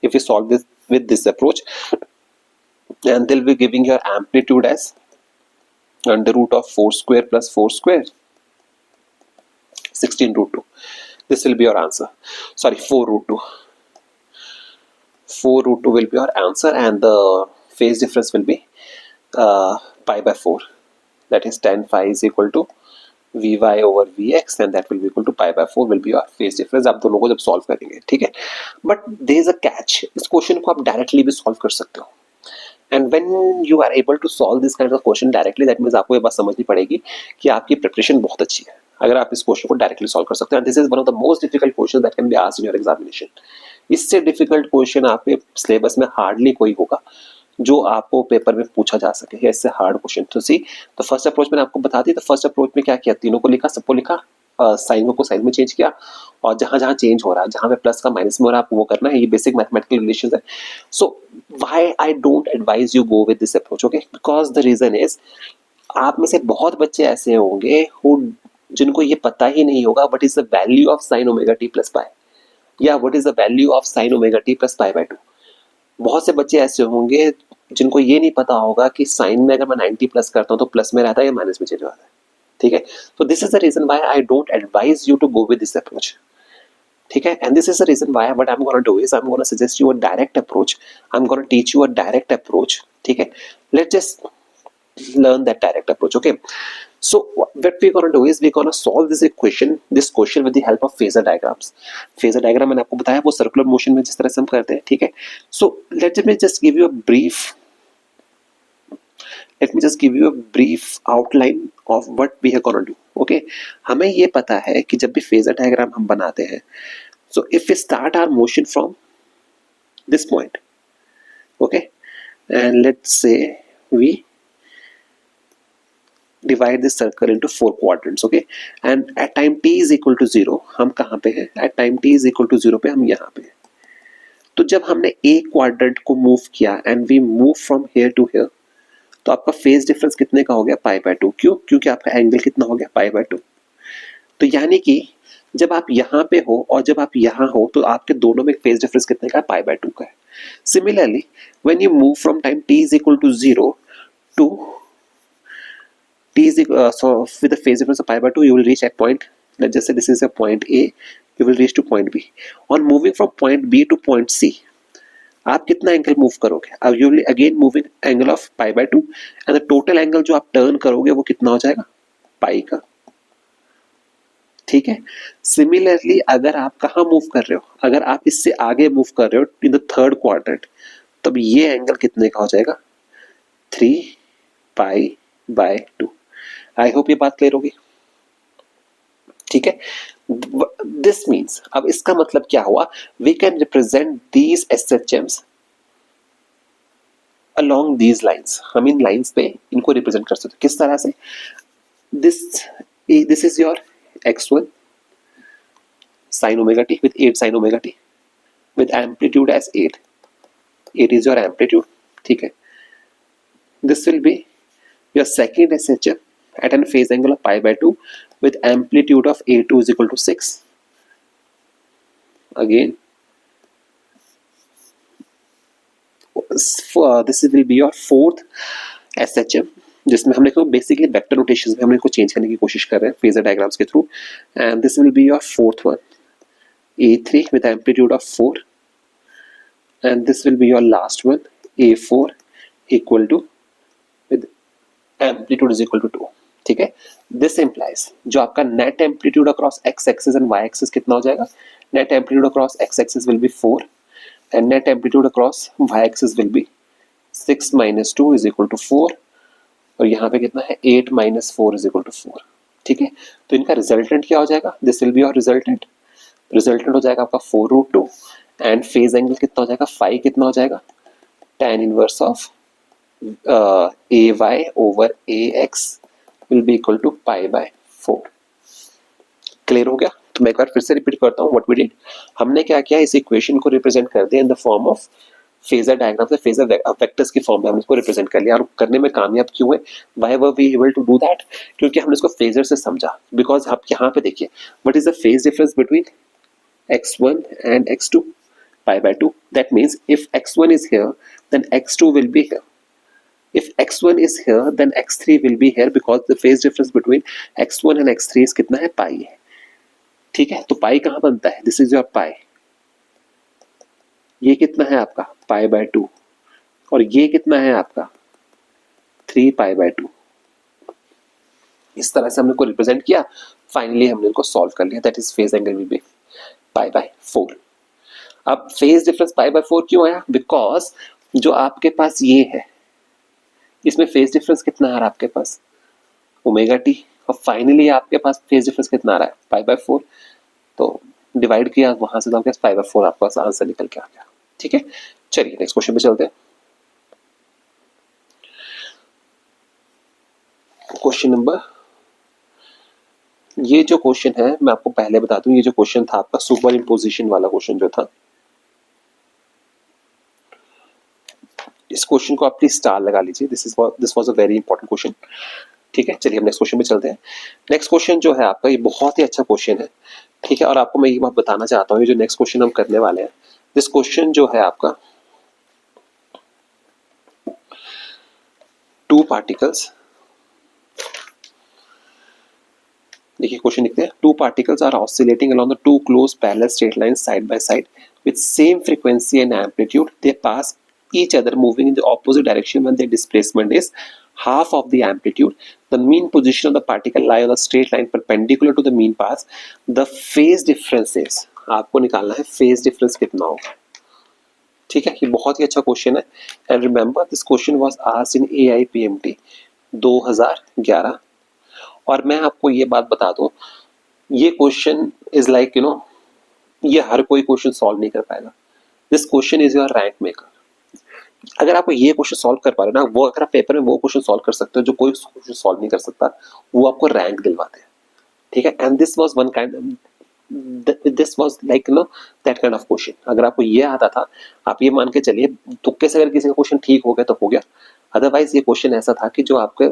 S1: if you solve this with this approach, and they'll be giving your amplitude as under root of 4 square plus 4 square, 16 root 2. This will be your answer. Sorry, 4 root 2. 4 root 2 will be your answer, and the phase difference will be pi by 4. That is tan phi is equal to Vy over Vx, and that will be equal to pi by 4 will be your phase difference. आप दोनों को जब solve करेंगे, ठीक है। But there is a catch, इस question को आप डायरेक्टली भी सॉल्व कर सकते हो, and when you are able to solve this kind of question directly, that means आपको ये बात समझनी पड़ेगी कि आपकी प्रिपरेशन बहुत अच्छी है अगर आप इस क्वेश्चन को डायरेक्टली सॉल्व कर सकते हैं। This is one of the most difficult question that can be asked in your examination. इससे डिफिकल्ट क्वेश्चन आपके सिलेबस में हार्डली कोई होगा जो आपको पेपर में पूछा जा सके, ऐसे हार्ड क्वेश्चन। तो सी, तो फर्स्ट अप्रोच मैंने आपको बता दी। तो फर्स्ट अप्रोच में क्या किया, तीनों को लिखा, सबको लिखा, साइन को साइन में चेंज किया, और जहां जहां चेंज हो रहा है, जहां पे प्लस का माइनस में हो रहा है, आपको वो करना है। ये बेसिक मैथमेटिकल रिलेशन है। So why I don't advise you go with this approach, okay, because the reason is, आप में से बहुत बच्चे ऐसे होंगे जिनको ये पता ही नहीं होगा what is the value of sine omega T plus pi, या what is the value of sine omega T plus pi by 2। बहुत से बच्चे ऐसे होंगे जिनको ये नहीं पता होगा कि साइन में अगर मैं 90 प्लस करता हूँ तो प्लस में रहता है या माइनस में चले जाता है, ठीक है। तो this is the reason why I don't advise you to go with this approach, ठीक है। And this is the reason why what I am gonna do is I am gonna suggest you a direct approach, I am gonna teach you a direct approach, ठीक है। Let's just learn that direct approach, okay। So what we're going to do is we're going to solve this question with the help of phasor diagrams. phasor diagram मैंने आपको बताया वो circular motion में जिस तरह से हम करते हैं, ठीक है। So let me just give you a brief outline of what we are going to do, okay हमें ये पता है कि जब भी फेजर डायग्राम हम बनाते हैं, so if we start our motion from this point, okay, and let's say we divide this circle into 4 quadrants, okay, and at time t is equal to 0 हम कहाँ पे हैं, at time t is equal to 0 पे हम यहाँ पे हैं। तो जब हमने a quadrant को मूव किया and we move from here to here, तो आपका फेज डिफरेंस कितने का हो गया, पाई बाय 2। क्यों? क्योंकि आपका एंगल कितना हो गया, पाई बाय 2। तो यानी कि जब आप यहाँ पे हो और जब आप यहाँ हो तो आपके दोनों में फेज डिफरेंस कितने का है, पाई बाय 2 का है। Similarly, when you move from time t is equal to 0 to t is so with the phase difference of pi by 2, you will reach at point. Let's just say this is a point A. You will reach to point B. On moving from point B to point C, आप कितना angle move करोगे? अब you will again moving angle of pi by 2, and the total angle जो आप turn करोगे वो कितना हो जाएगा, पाई का। ठीक है। सिमिलरली अगर आप कहाँ मूव कर रहे हो, अगर आप इससे आगे मूव कर रहे हो इन द थर्ड क्वाड्रेंट, तब ये एंगल कितने का हो जाएगा, 3 पाई बाय 2। आई होप ये बात क्लियर होगी। ठीक है, दिस मीन्स अब इसका मतलब क्या हुआ, we can represent these SHMs along these lines. हम इन लाइंस पे इनको रिप्रेजेंट कर सकते हैं। किस तरह से, this is your x1 sin omega t with 8 sin omega t with amplitude as 8 is your amplitude। ठीक है, this will be your second SHM at an phase angle of pi by 2 with amplitude of A2 is equal to 6। Again, this will be your fourth SHM, जिसमें हम देखो basically vector notation में हम इनको change करने की कोशिश कर रहे हैं फेजर डायग्राम्स के through. And this will be your fourth one, A3 with amplitude of 4, and this will be your last one, A4 equal to with amplitude is equal to 2। ठीक है, दिस इम्प्लाइज जो आपका net amplitude across x axis and y axis कितना हो जाएगा, net amplitude across x axis will be 4 and net amplitude across y axis will be 6 minus 2 is equal to 4, और यहाँ पे कितना है 8 minus 4 is equal to 4। ठीक है, तो इनका रिजल्टेंट क्या हो जाएगा, this will be your resultant हो जाएगा आपका 4√2 एंड फेज एंगल कितना हो जाएगा, फाई कितना हो जाएगा, tan inverse of AY over AX will be equal to pi by 4। Clear हो गया? तो मैं एक बार फिर से रिपीट करता हूँ व्हाट वी डिड। हमने क्या किया, इस इक्वेशन को रिप्रेजेंट कर दिया इन the form of phasor diagram से, फेजर वेक्टर्स की फॉर्म में हमने इसको रिप्रेजेंट कर लिया। और करने में कामयाब क्यों है, why were we able to do that, क्योंकि हमने इसको फेजर से समझा। बिकॉज आप यहाँ पे देखिए what is the phase difference between x1 and x2, pi by 2। that means if x1 is here then x2 will be here, if x1 is here then x3 will be here, because the phase difference between x1 and x3 is कितना है, पाई है। ठीक है, तो पाई कहाँ बनता है, this is your pi, ये कितना है आपका पाई बाय 2, और ये कितना है आपका 3 पाई बाय 2। इस तरह से हमने को रिप्रेजेंट किया, फाइनली हमने इनको सॉल्व कर लिया, that is phase angle will be pi by 4। अब फेज डिफरेंस पाई बाय 4 क्यों आया, बिकॉज जो आपके पास ये है इसमें फेज डिफरेंस कितना आ रहा है आपके पास, ओमेगा टी, और फाइनली आपके पास फेज डिफरेंस कितना आ रहा है, पाई बाय 4। तो डिवाइड किया वहां से, तो आपके पास पाई बाय 4 आपका आंसर निकल के आ गया। ठीक है, चलिए नेक्स्ट क्वेश्चन पे चलते हैं। क्वेश्चन नंबर, ये जो क्वेश्चन है मैं आपको पहले बता दूं, ये जो क्वेश्चन था आपका सुपर इम्पोजिशन वाला क्वेश्चन जो था, इस क्वेश्चन को आप प्लीज स्टार लगा लीजिए, this was a very important question. ठीक है, चलिए हम नेक्स्ट क्वेश्चन पे चलते हैं। नेक्स्ट क्वेश्चन जो है आपका, ये बहुत ही अच्छा क्वेश्चन है। ठीक है, और आपको मैं ये बात बताना चाहता हूँ, ये जो नेक्स्ट क्वेश्चन हम करने वाले हैं, दिस क्वेश्चन जो है आपका 2 पार्टिकल्स, देखिए क्वेश्चन लिखते हैं, 2 particles are oscillating along the 2 close parallel straight lines side by side with same frequency and amplitude. They pass each other moving in the opposite direction when their displacement is half of the amplitude. The mean position of the particle lie on a straight line perpendicular to the mean path. The phase difference is, आपको निकालना है phase difference कितना होगा। ठीक है, ये बहुत ही अच्छा क्वेश्चन है। And remember this question was asked in AIPMT 2011, और मैं आपको ये बात बता दूं, ये क्वेश्चन इज लाइक ये हर कोई क्वेश्चन सॉल्व नहीं कर पाएगा. This question is your rank maker. अगर आप ये क्वेश्चन सॉल्व कर पा रहे हो ना, वो अगर आप पेपर में वो क्वेश्चन सॉल्व कर सकते हो जो कोई क्वेश्चन सॉल्व नहीं कर सकता, वो आपको रैंक दिलवाते हैं. ठीक है. And this was one kind, this was like that kind of question. अगर आपको ये आता था, आप ये मान के चलिए तुक्के से अगर किसी का क्वेश्चन ठीक हो गया तो हो गया. अदरवाइज ये क्वेश्चन ऐसा था कि जो आपके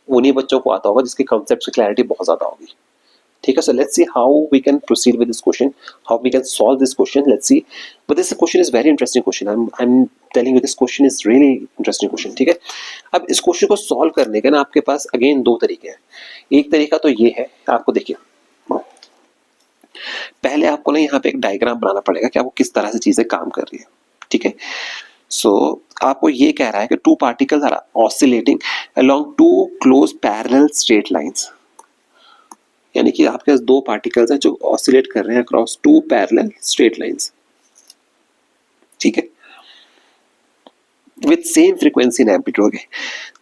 S1: उन्हीं बच्चों को आता होगा जिसकी कॉन्सेप्ट की क्लैरिटी बहुत ज्यादा होगी. ठीक है. So let's see how we can proceed with this question, how we can solve this question. Let's see. But this question is very interesting question. I am telling you this question is really interesting question. ठीक है. अब इस question को solve करने के ना आपके पास again दो तरीके हैं. एक तरीका तो ये है, आपको देखिए, पहले आपको ना यहाँ पे एक डायग्राम बनाना पड़ेगा कि आपको किस तरह से चीजें काम कर रही है. ठीक है. सो आपको ये कह रहा है कि two particles are oscillating along two close parallel straight lines. यानी कि आपके पास दो पार्टिकल्स हैं जो ऑसिलेट कर रहे हैं across two parallel straight lines. ठीक है. with same frequency and amplitude. Okay.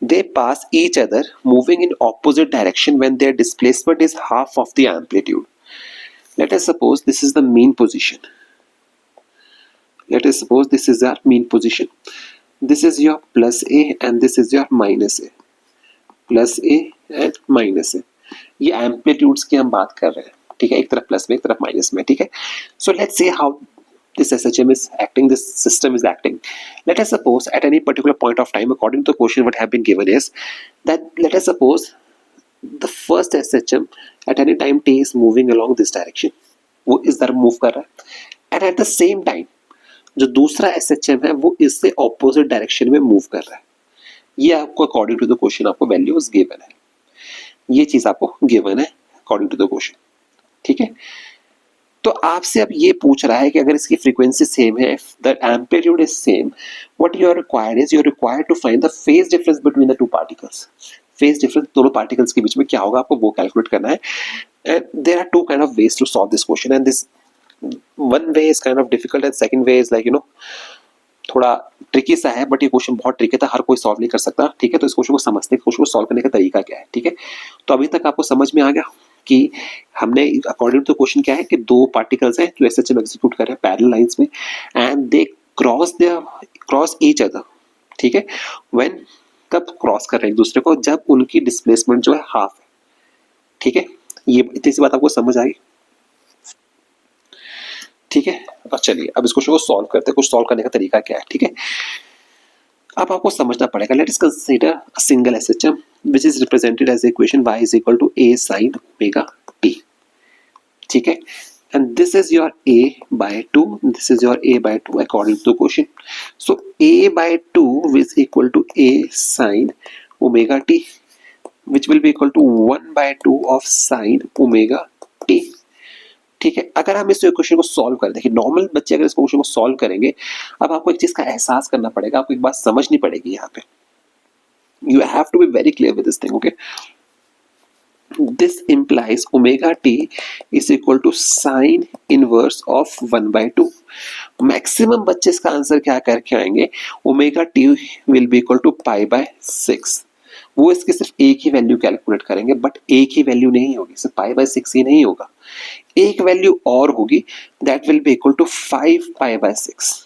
S1: They pass each other moving in opposite direction when their displacement is half of the amplitude. Let us suppose this is the mean position. Let us suppose this is our mean position. This is your plus A and this is your minus A. Plus A and minus A. ये amplitudes की हम बात कर रहे हैं. ठीक है. एक तरफ प्लस में एक तरफ माइनस में. ठीक है. So let's see how this SHM is acting, this system is acting. Let us suppose at any particular point of time, according to the question what have been given is that let us suppose the first SHM at any time t is moving along this direction, वो इस तरफ move कर रहा है, and at the same time जो दूसरा SHM है वो इससे ऑपोजिट डायरेक्शन में मूव कर रहा है. ये आपको अकॉर्डिंग टू द क्वेश्चन आपको वैल्यूज गिवन है. ये चीज आपको गिवन है अकॉर्डिंग टू द क्वेश्चन. ठीक है. तो आपसे अब ये पूछ रहा है कि अगर इसकी फ्रीक्वेंसी सेम है, the amplitude is same, what you are required is you are required to find the phase difference between the two particles. Phase difference दोनों पार्टिकल्स के बीच में क्या होगा आपको वो कैलकुलेट करना है. And there are two kind of ways to solve this question and this one way is kind of difficult and second way is like थोड़ा ट्रिकी सा है, बट ये क्वेश्चन बहुत ट्रिकी था, हर कोई सॉल्व नहीं कर सकता. ठीक है. तो इस क्वेश्चन को समझते हैं, क्वेश्चन को सॉल्व करने का तरीका क्या है. ठीक है. तो अभी तक आपको समझ में आ गया कि हमने अकॉर्डिंग टू क्वेश्चन क्या है कि दो पार्टिकल्स हैं जो एसएचएम एग्जीक्यूट कर रहे हैं पैरेलल लाइंस में and they cross each other. ठीक है. व्हेन कब क्रॉस कर रहे हैं एक दूसरे को, जब उनकी डिस्प्लेसमेंट जो है हाफ है. ठीक है. ये इतनी सी बात आपको समझ आई. ठीक है. अब चलिए अब इस क्वेश्चन को सॉल्व करते हैं. कुछ सॉल्व करने का तरीका क्या है. ठीक है. अब आपको समझना पड़ेगा. Let us consider a single SHM which is represented as equation y is equal to a sin omega t. ठीक है. And this is your a by 2, this is your a by 2 according to the question. So a by 2 is equal to a sin omega t, which will be equal to 1 by 2 of sin omega t. ठीक है. अगर हम इस equation को solve करें, देखिए normal बच्चे अगर इस क्वेश्चन को सॉल्व करेंगे, अब आपको एक चीज का एहसास करना पड़ेगा, आपको एक बात समझनी पड़ेगी यहाँ पे. You have to be very clear with this thing, okay? This implies omega t is equal to sine inverse of 1 by 2. Maximum बच्चे इसका आंसर क्या करके आएंगे, omega t will be equal to pi by 6. वो इसकी सिर्फ एक ही वैल्यू कैलकुलेट करेंगे, बट एक ही वैल्यू नहीं होगी, सिर्फ पाई बाय 6 ही नहीं होगा, एक वैल्यू और होगी, that will be equal to 5 pi by 6.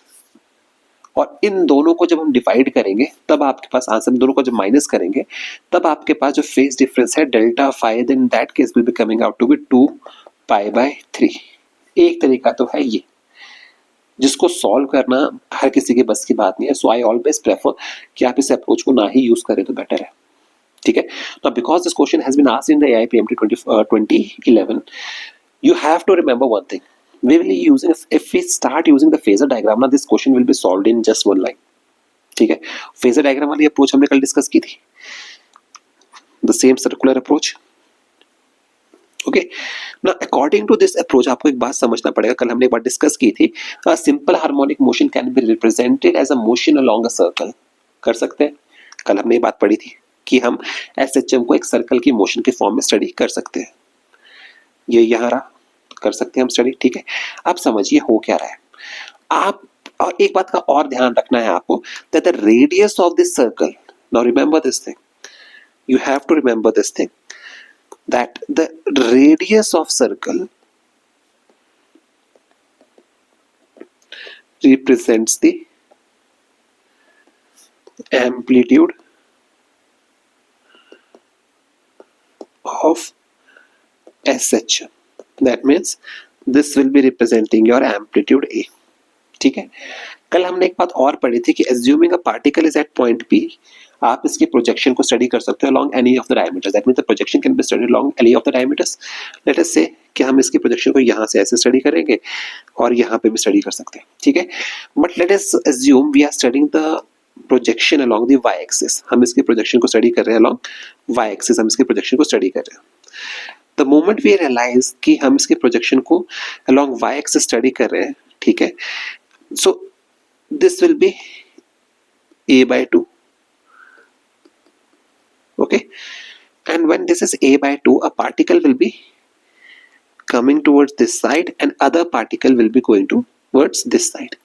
S1: और इन दोनों को जब हम डिवाइड करेंगे तब आपके पास आंसर, दोनों को जब माइनस करेंगे तब आपके पास जो फेज डिफरेंस है delta phi, then that case will be coming out to be 2 pi by 3. एक तरीका तो है ये, जिसको सॉल्व करना हर किसी के बस की बात नहीं है. सो आई ऑलवेज प्रेफर कि आप इस अप्रोच को ना ही यूज करें तो बेटर है. ठीक है. तो because this question has been asked in the AIPMT 2011, you have to remember one thing. We will be using, if we start using the phasor diagram, now this question will be solved in just one line. ठीक है. phasor diagram वाली approach हमने कल discuss की थी, the same circular approach. Okay. Now according to this approach आपको एक बात समझना पड़ेगा, कल हमने एक बार डिस्कस की थी, a simple harmonic motion can be represented as a motion along a circle. कर सकते हैं. कल हमने ये बात पढ़ी थी कि हम SHM को एक सर्कल की मोशन के फॉर्म में स्टडी कर सकते हैं. ये यहाँ रहा, कर सकते हैं हम स्टडी. ठीक है. आप समझिए हो क्या रहा है. आप और एक बात का और ध्यान रखना है आपको, that the radius of this circle, now remember this thing, you have to remember this thing, that the radius of circle represents the amplitude of SH. That means this will be representing your amplitude A. ठीक है, कल हमने एक बात और पढ़ी थी कि assuming a particle is at point P, आप इसकी प्रोजेक्शन को स्टडी कर सकते हो along any of the diameters. That means the projection can be studied along any of the diameters. Let us say कि हम इसकी प्रोजेक्शन को यहाँ से ऐसे स्टडी करेंगे और यहाँ पे भी स्टडी कर सकते हैं, ठीक है. But let us assume we are studying the projection along the y axis. हम इसकी प्रोजेक्शन को स्टडी कर रहे हैं along y axis, हम इसकी प्रोजेक्शन को स्टडी कर रहे हैं. The moment we realize कि हम इसके प्रोजेक्शन को along y axis स्टडी कर रहे हैं, ठीक है, so this will be a by 2. Okay, and when this is a by 2, a particle will be coming towards this side and other particle will be going towards this side.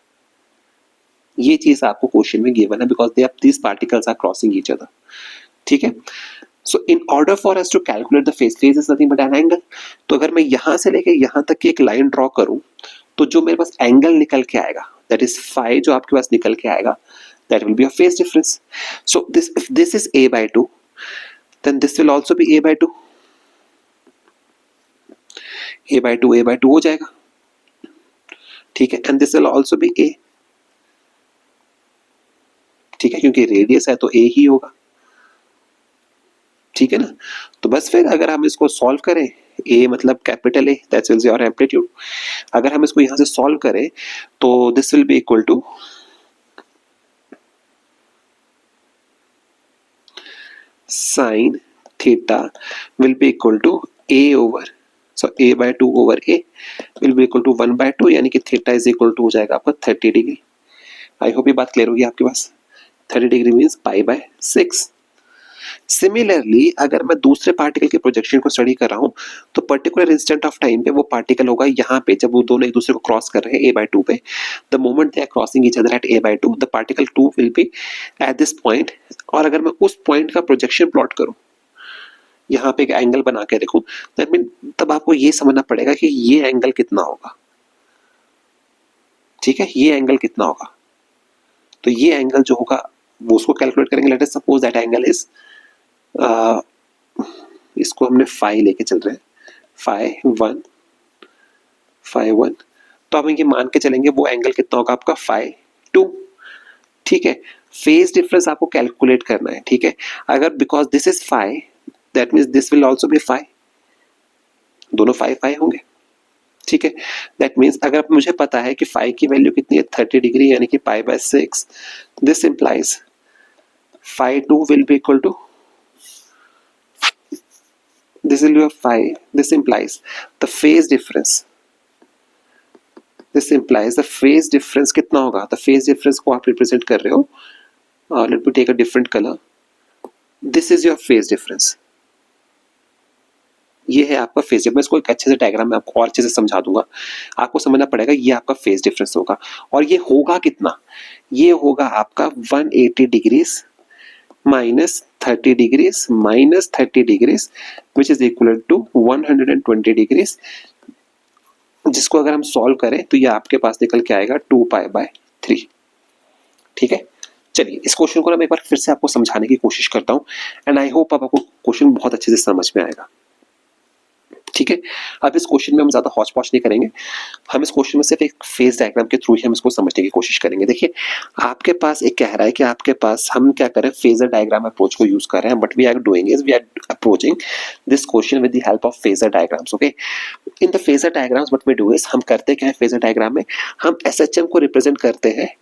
S1: ये चीज आपको question में given है because these particles are crossing each other. ठीक है, so in order for us to calculate the phase is nothing but an angle. तो अगर मैं यहां से लेके यहां तक की एक लाइन ड्रॉ करूं तो जो मेरे पास एंगल निकल के आएगा, that is phi, जो आपके पास निकल के आएगा, that will be a phase difference. So if this is a by 2, then this will also be a by 2. a by 2 हो जाएगा, ठीक है, and this will also be a. ठीक है, क्योंकि रेडियस है तो a ही होगा, ठीक है ना. तो बस फिर अगर हम इसको सॉल्व करें, a मतलब capital A, that will be our amplitude. अगर हम इसको यहां से सॉल्व करें तो this will be equal to sin theta will be equal to a over, so a by 2 over a will be equal to 1 by 2, यानी कि theta is equal to हो जाएगा आपका 30 डिग्री. आई होप ये बात क्लियर होगी आपके पास. 30 degree means pi by 6. Similarly अगर मैं दूसरे पार्टिकल के प्रोजेक्शन को स्टडी कर रहा हूं तो पर्टिकुलर इंस्टेंट ऑफ टाइम पे वो पार्टिकल होगा यहाँ पे, जब वो दोनों एक दूसरे को क्रॉस कर रहे हैं a by 2 पे. The moment they are crossing each other at a by 2, the particle 2 will be at this point. और अगर मैं उस पॉइंट का प्रोजेक्शन प्लॉट करूं, यहाँ पे एक एंगल बना के देखूं, दैट मीन तब आपको ये समझना पड़ेगा कि ये एंगल कितना होगा. ठीक है, ये एंगल कितना होगा, तो ये एंगल जो होगा वो उसको कैलकुलेट करेंगे. Let us suppose that angle is, इसको हमने फाई लेके चल रहे हैं, फाई वन, तो हम ये मान के चलेंगे वो एंगल कितना होगा आपका फाई 2. ठीक है, फेज डिफरेंस आपको कैलकुलेट करना है. ठीक है, अगर because this is phi, that means this will also be phi, दोनों फाई होंगे. ठीक है, दैट मीन्स अगर मुझे पता है कि फाई की वैल्यू कितनी है 30 डिग्री, यानी कि pi by 6, this implies phi 2 will be equal to, this will be a phi. This implies the phase difference. This implies the phase difference कितना होगा. The phase difference को आप represent कर रहे हो. Let me take a different color. This is your phase difference. ये है आपका फेज डिफरेंस. मैं इसको एक अच्छे से डायग्राम में आपको और अच्छे से समझा दूंगा. आपको समझना पड़ेगा ये आपका फेज डिफरेंस होगा, और ये होगा कितना, ये होगा आपका 180 degrees minus 30 degrees minus 30 degrees which is equivalent to 120 degrees, जिसको अगर हम सॉल्व करें तो ये आपके पास निकल के आएगा 2 पाई बाय 3. ठीक है, चलिए इस क्वेश्चन को मैं एक बार फिर से आपको समझाने की कोशिश करता हूँ, एंड आई होप आपको क्वेश्चन बहुत अच्छे से समझ में आएगा. ठीक है, अब इस क्वेश्चन में हम ज्यादा हौच पौच नहीं करेंगे. हम इस क्वेश्चन में सिर्फ एक फेज डायग्राम के थ्रू ही हम इसको समझने की कोशिश करेंगे. देखिए, आपके पास एक कह रहा है कि आपके पास हम क्या करें, फेजर डायग्राम अप्रोच को यूज कर रहे हैं, but we are doing is we are approaching this question with the help of phasor diagrams. Okay, in the phasor diagrams what we do is, हम करते क्या है फेजर डायग्राम में, हम एसएचएम को रिप्रेजेंट करते हैं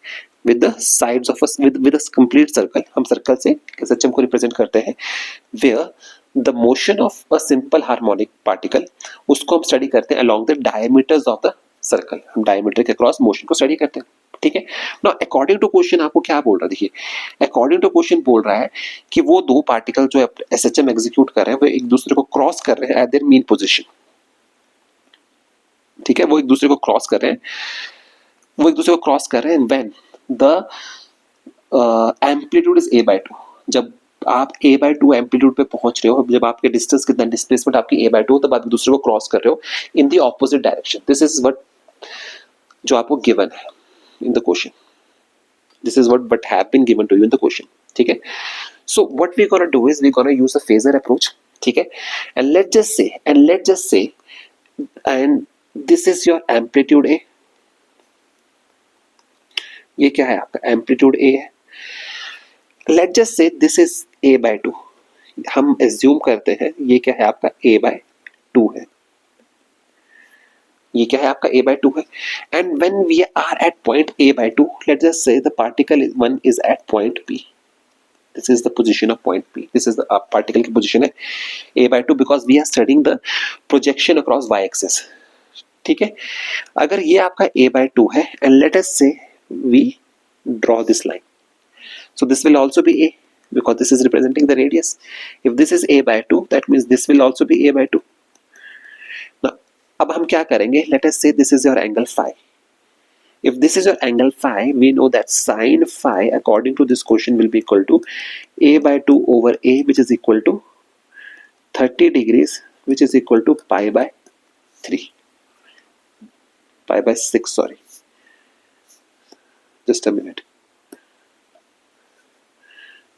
S1: with the sides of a with a complete circle. हम सर्कल से एसएचएम को रिप्रेजेंट करते हैं, where the motion of a simple harmonic particle, उसको हम स्टडी करते हैं along the diameters of the circle. हम डायमीटर के क्रॉस मोशन को स्टडी करते हैं. ठीक है, नाउ अकॉर्डिंग टू क्वेश्चन आपको क्या बोल रहा है, देखिए अकॉर्डिंग टू क्वेश्चन बोल रहा है कि वो दो पार्टिकल जो एसएचएम एग्जीक्यूट कर रहे हैं वो एक दूसरे को क्रॉस कर रहे हैं एट देयर मीन पोजीशन. ठीक है, वो एक दूसरे को क्रॉस कर रहे हैं, वो एक दूसरे को क्रॉस कर रहे हैं when the amplitude is a by 2. जब आप a/2 एम्पलीट्यूड पे पहुंच रहे हो, जब आपके डिस्टेंस कितना, डिस्प्लेसमेंट आपकी a/2, तब आप दूसरे को क्रॉस कर रहे हो in the opposite direction. This is what जो आपको गिवन है in the question, this is what have been given to you in the question, ठीक है। So what we gonna do is we gonna use a phasor approach, ठीक है। And let just say and this is your amplitude A, ये क्या है आपका amplitude A है। Let just say this is a/2, हम एज्यूम करते हैं ये क्या है आपका a/2 है, ये क्या है आपका a/2 है। And when we are at point a/2, let just say the particle one is at point p, this is the position of point p, this is the particle की पोजीशन है a/2 because we are studying the projection across y axis, ठीक है। अगर ये आपका a/2 है and let us say we draw this line, so this will also be a because this is representing the radius. If this is a/2, that means this will also be a/2. Now अब हम क्या करेंगे, let us say this is your angle phi. If this is your angle phi, we know that sin phi according to this question will be equal to a/2 over a, which is equal to 30 degrees, which is equal to pi/3, pi/6, sorry, just a minute,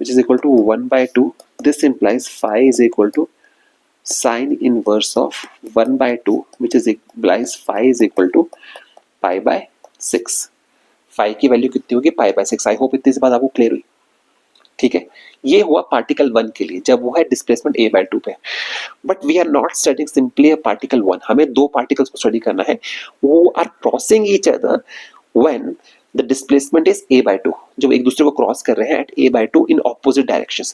S1: which is equal to 1/2. This implies phi is equal to sine inverse of 1/2, which is implies phi is equal to pi/6. phi की value कितनी होगी, pi/6। I hope इतनी सी बात आपको clear हुई, ठीक है। ये हुआ पार्टिकल 1 के लिए जब वो है डिस्प्लेसमेंट a/2 पे। But we are not studying simply a particle 1, हमें दो पार्टिकल्स को स्टडी करना है, वो are crossing each other when the displacement is a/2, जो एक दूसरे को क्रॉस कर रहे हैं at a/2 in opposite directions.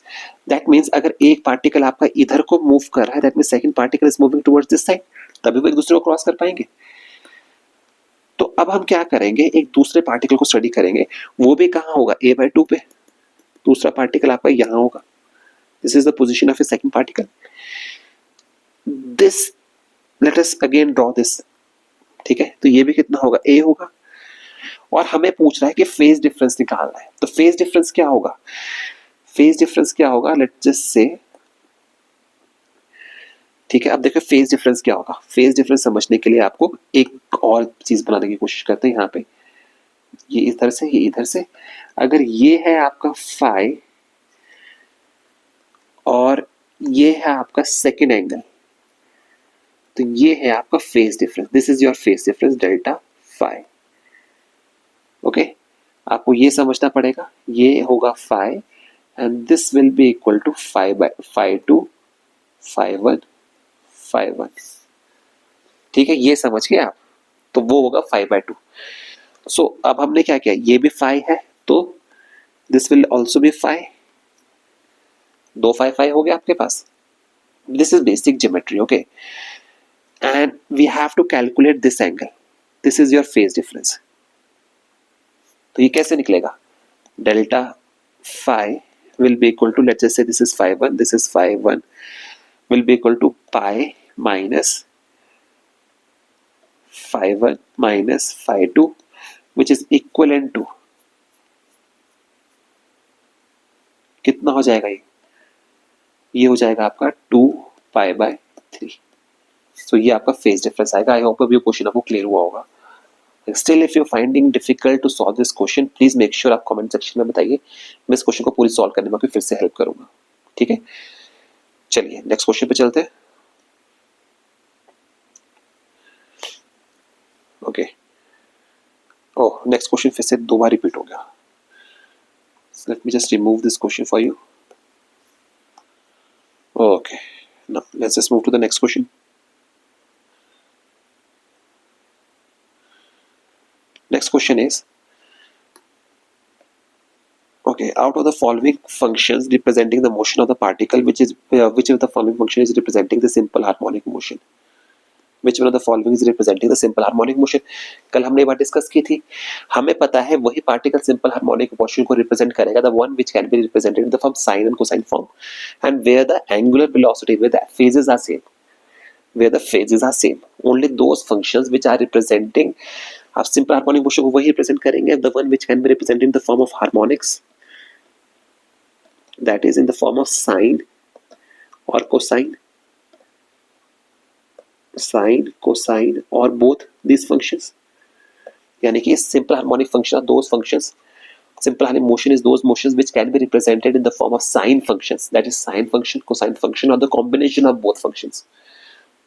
S1: That means अगर एक पार्टिकल आपका इधर को मूव कर रहा है, that means second particle is moving towards this side, तभी वो एक दूसरे को क्रॉस कर पाएंगे। तो अब हम क्या करेंगे, एक दूसरे पार्टिकल को स्टडी करेंगे, वो भी कहाँ होगा, a/2 पे। दूसरा पार्टिकल आपका यहाँ होगा, this is the position of A second particle. This let us again draw this, ठीक है। तो ये भी कितना होगा, a होगा, और हमें पूछ रहा है कि फेज डिफरेंस निकालना है। तो फेज डिफरेंस क्या होगा, फेज डिफरेंस क्या होगा, लेट जस्ट से, ठीक है। अब देखो फेज डिफरेंस क्या होगा। फेज डिफरेंस समझने के लिए आपको एक और चीज बनाने की कोशिश करते हैं। यहाँ पे ये इधर से, ये इधर से, अगर ये है आपका फाई और ये है आपका सेकेंड एंगल, तो ये है आपका phase difference, this is your phase difference delta phi. Okay, आपको ये समझना पड़ेगा, ये होगा phi and this will be equal to phi two phi phi, ठीक है। ये समझ गए आप, तो वो होगा 5/2। सो अब हमने क्या किया, ये भी फाई है तो this will also be phi, दो फाई फाई हो गया आपके पास। This is basic geometry, okay. And we have to calculate this angle, this is your phase difference. तो ये कैसे निकलेगा, delta phi will be equal to, let's just say this is phi1, this is phi1, will be equal to pi minus phi1 minus phi2, which is equivalent to, कितना हो जाएगा ये हो जाएगा आपका 2 pi/3। सो ये आपका फेज डिफरेंस आएगा। आई होप अब ये क्वेश्चन आपको क्लियर हुआ होगा। Still, if you're finding difficult to solve this question, please make sure आप कमेंट सेक्शन में बताइए, मैं इस क्वेश्चन को पूरी सॉल्व करने में फिर से हेल्प करूंगा, ठीक है। चलिए नेक्स्ट क्वेश्चन पे चलते हैं। ओके, ओह नेक्स्ट क्वेश्चन फिर से दो बार रिपीट हो गया। Let me just remove this question for you. Okay, now let's just move to the next question. Next question is, okay, out of the following functions representing the motion of the particle, which of the following function is representing the simple harmonic motion? Which one of the following is representing the simple harmonic motion? कल हमने ये बात discuss की थी, हमें पता है वही पार्टिकल सिंपल हार्मोनिक मोशन को रिप्रेजेंट करेगा, the one which can be represented in the form sine and cosine form, and where the angular velocity, where the phases are same, only those functions which are representing आप simple harmonic motion को वही represent करेंगे, the one which can be represented in the form of harmonics. that is in the form of sine or cosine, sine, cosine or both these functions. यानी कि simple harmonic function are those functions, simple harmonic motion is those motions which can be represented in the form of sine functions, that is sine function, cosine function or the combination of both functions.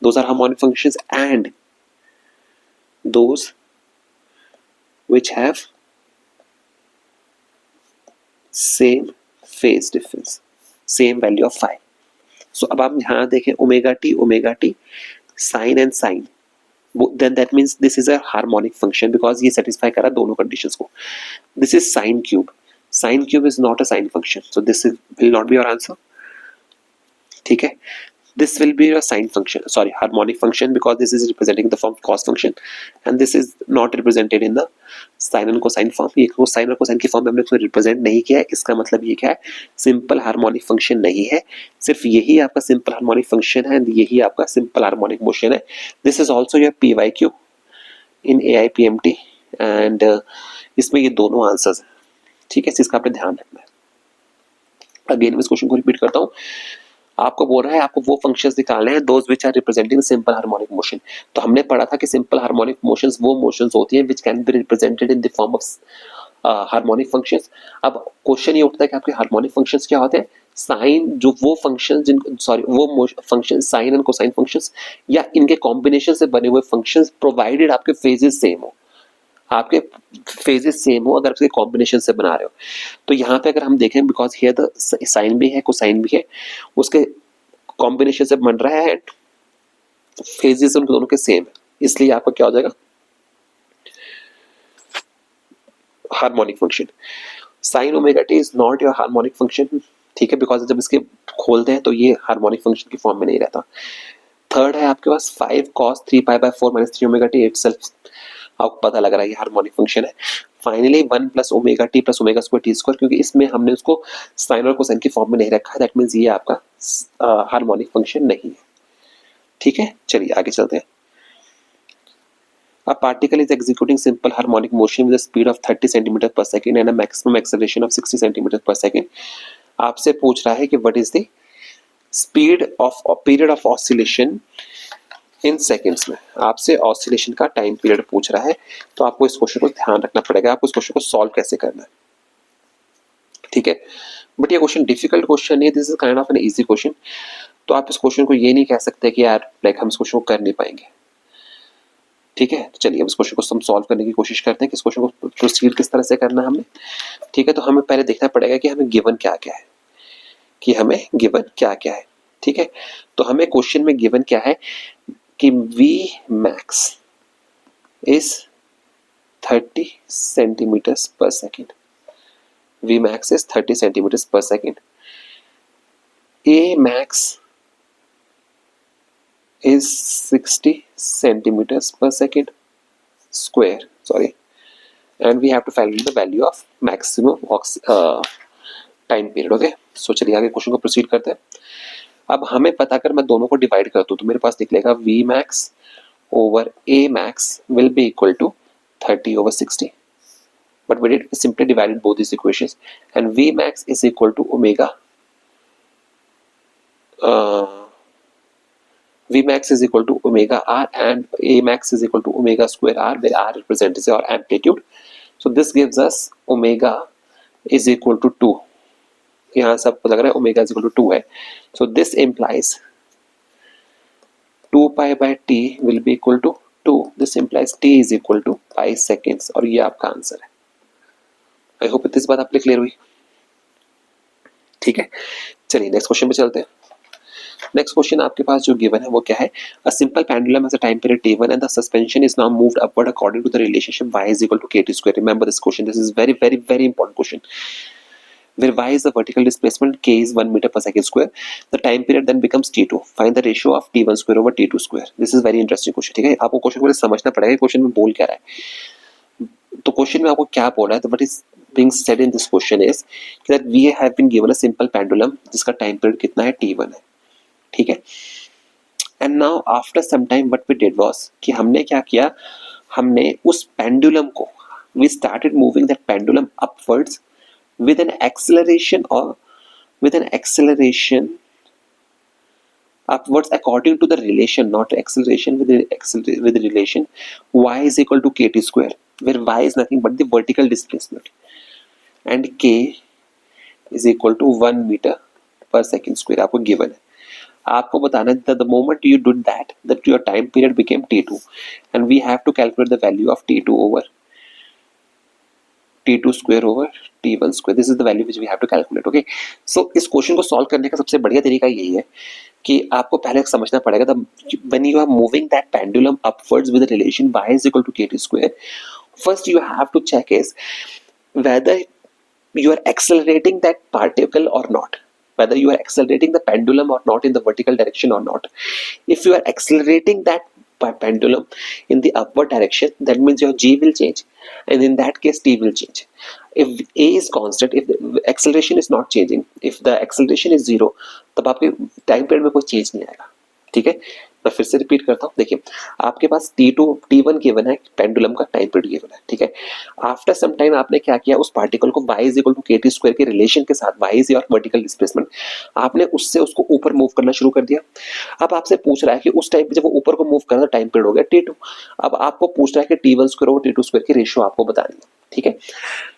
S1: Those are harmonic functions, and those which have same phase difference, same value of phi. So अब आप यहाँ देखें omega t sine and sine, then that means this is a harmonic function because ये satisfy करा दोनों conditions को. This is sine cube. Sine cube is not a sine function, so this will not be your answer. ठीक है, this will be a sine function, sorry, harmonic function, because this is representing the form of cos function and this is not represented in the sin and cosine form. ये cosine और cosine की form में हमने इसको represent नहीं किया है, इसका मतलब ये क्या है, सिंपल हार्मोनिक फंक्शन नहीं है, सिर्फ यही आपका सिंपल हार्मोनिक फंक्शन है, यही आपका सिंपल हार्मोनिक मोशन है. This is also your PYQ in AIPMT and इसमें ये दोनों आंसर्स हैं. ठीक है, इसका आपने ध्यान रखना है. अगेन मैं इस क्वेश्चन को रिपीट करता हूँ. आपको बोल रहा है आपको वो फंक्शंस निकालने हैं those which are representing simple harmonic motion. तो हमने पढ़ा था कि सिंपल हार्मोनिक मोशंस वो मोशंस होती हैं which can be represented in the form of harmonic functions. अब क्वेश्चन ये उठता है कि आपके हार्मोनिक फंक्शंस क्या होते हैं. साइन, जो वो फंक्शंस जिनको, सॉरी, वो function sine and cosine functions या इनके कॉम्बिनेशन से बने हुए फंक्शंस, प्रोवाइडेड आपके फेजेस सेम हो, आपके फेजेस सेम हो, अगर आपके कॉम्बिनेशन से बना रहे हो. तो यहाँ पे अगर हम देखें, बिकॉज हियर द साइन भी है कोसाइन भी है, उसके कॉम्बिनेशन से बन रहा है, फेजेस उनके दोनों के सेम है, इसलिए आपका क्या हो जाएगा, harmonic function. Sign omega T is not your harmonic function. ठीक है, बिकॉज जब इसके खोलते हैं तो ये हार्मोनिक फंक्शन की फॉर्म में नहीं रहता. थर्ड है आपके पास 5 cos 3π/4 - 3 ओमेगा टी, इटसेल्फ आपको पता लग रहा है ये हार्मोनिक फंक्शन है. Finally 1 + omega T + omega square T square, क्योंकि इसमें हमने उसको साइन और कोसाइन की फॉर्म में नहीं रखा है, दैट मींस ये आपका हार्मोनिक फंक्शन नहीं है. ठीक है, चलिए आगे चलते हैं. A particle is executing simple harmonic motion with a speed of 30 centimeters per second and a maximum acceleration of 60 centimeters per second. आपसे पूछ रहा है कि what is the speed of period of oscillation in seconds में. आपसे oscillation का time period पूछ रहा है, तो आपको इस क्वेश्चन को ध्यान रखना पड़ेगा, आपको इस क्वेश्चन को सॉल्व कैसे करना है. ठीक है, बट ये क्वेश्चन डिफिकल्ट क्वेश्चन है, this is kind of an easy question. तो आप इस क्वेश्चन को ये नहीं कह सकते कि यार लाइक हम इस क्वेश्चन को कर नहीं पाएंगे. ठीक है, तो चलिए अब इस क्वेश्चन को हम सॉल्व करने की कोशिश करते हैं कि इस क्वेश्चन को प्रोसीड किस तरह से करना है हमने. ठीक है, तो हमें पहले देखना पड़ेगा कि हमें गिवन क्या क्या है, कि हमें गिवन क्या क्या है. ठीक है, तो हमें क्वेश्चन में गिवन क्या है कि V max is 30 centimeters per second. V max is 30 centimeters per second. A max is 60 centimeters per second square. Sorry, and we have to find the value of maximum time period. Okay, so चलिए आगे question को proceed करते हैं. अब हमें पता कर मैं दोनों को डिवाइड करता हूँ तो मेरे पास निकलेगा V max over A max will be equal to 30/60. But we did simply divided both these equations and V max is equal to omega. V max is equal to omega r and A max is equal to omega square r, where r represents our amplitude. So this gives us omega is equal to 2. यहाँ सबको लग रहा है omega is equal to 2 है. So this implies 2π/t will be equal to 2. This implies t is equal to 5 seconds, और ये आपका answer है. आई होप इस बात आपके क्लियर हुई. ठीक है, चलिए नेक्स्ट क्वेश्चन पे चलते हैं. नेक्स्ट क्वेश्चन आपके पास जो गिवन है वो क्या है, a simple pendulum has a time period t1 and the suspension is now moved upward according to the relationship y is equal to kt². Remember this question, this is very very very important question. Where y is the vertical displacement, k is 1 meter per second square. The time period then becomes t2. Find the ratio of t1 square over t2 square. This is very interesting question. ठीक है, आपको question को समझना पड़ेगा question में बोल क्या रहा है. तो क्वेश्चन में आपको क्या बोल रहा है, तो what is being said in this question is that we have been given a simple pendulum जिसका टाइम पीरियड कितना है, t1 है. ठीक है, and now after some time what we did was कि हमने क्या किया, हमने उस पेंडुलम को, we started moving that pendulum upwards with an acceleration of with an acceleration upwards according to the relation, not acceleration, with the relation y is equal to kt square, where y is nothing but the vertical displacement and k is equal to 1 meter per second square आपको given है. आपको बताना है that the moment you did that your time period became t2 and we have to calculate the value of t2 over t2 square over t1 square. This is the value which we have to calculate. Okay, so इस question को solve करने का सबसे बढ़िया तरीका यही है कि आपको पहले समझना पड़ेगा when you are moving that pendulum upwards with the relation y is equal to kt square, first you have to check is whether you are accelerating that particle or not, whether you are accelerating the pendulum or not in the vertical direction or not. If you are accelerating that pendulum in the upward direction, that means your g will change, and in that case t will change. If a is constant, if the acceleration is not changing, if the acceleration is 0, तब आपके time period में कोई change नहीं आएगा. ठीक है, मैं फिर से रिपीट करता हूँ. देखिए, आपके पास t2 t1 गिवन है, पेंडुलम का टाइम पीरियड गिवन है. ठीक है, आफ्टर सम टाइम आपने क्या किया, उस पार्टिकल को y is equal to kt square के रिलेशन के साथ, y is your vertical displacement, आपने उससे उसको ऊपर मूव करना शुरू कर दिया. अब आपसे पूछ रहा है कि उस टाइम पे जब वो ऊपर को मूव कर रहा था, टाइम पीरियड हो गया t2. अब आपको पूछ रहा है कि t1 स्क्वायर और t2 स्क्वायर की रेशियो आपको बतानी है. ठीक है,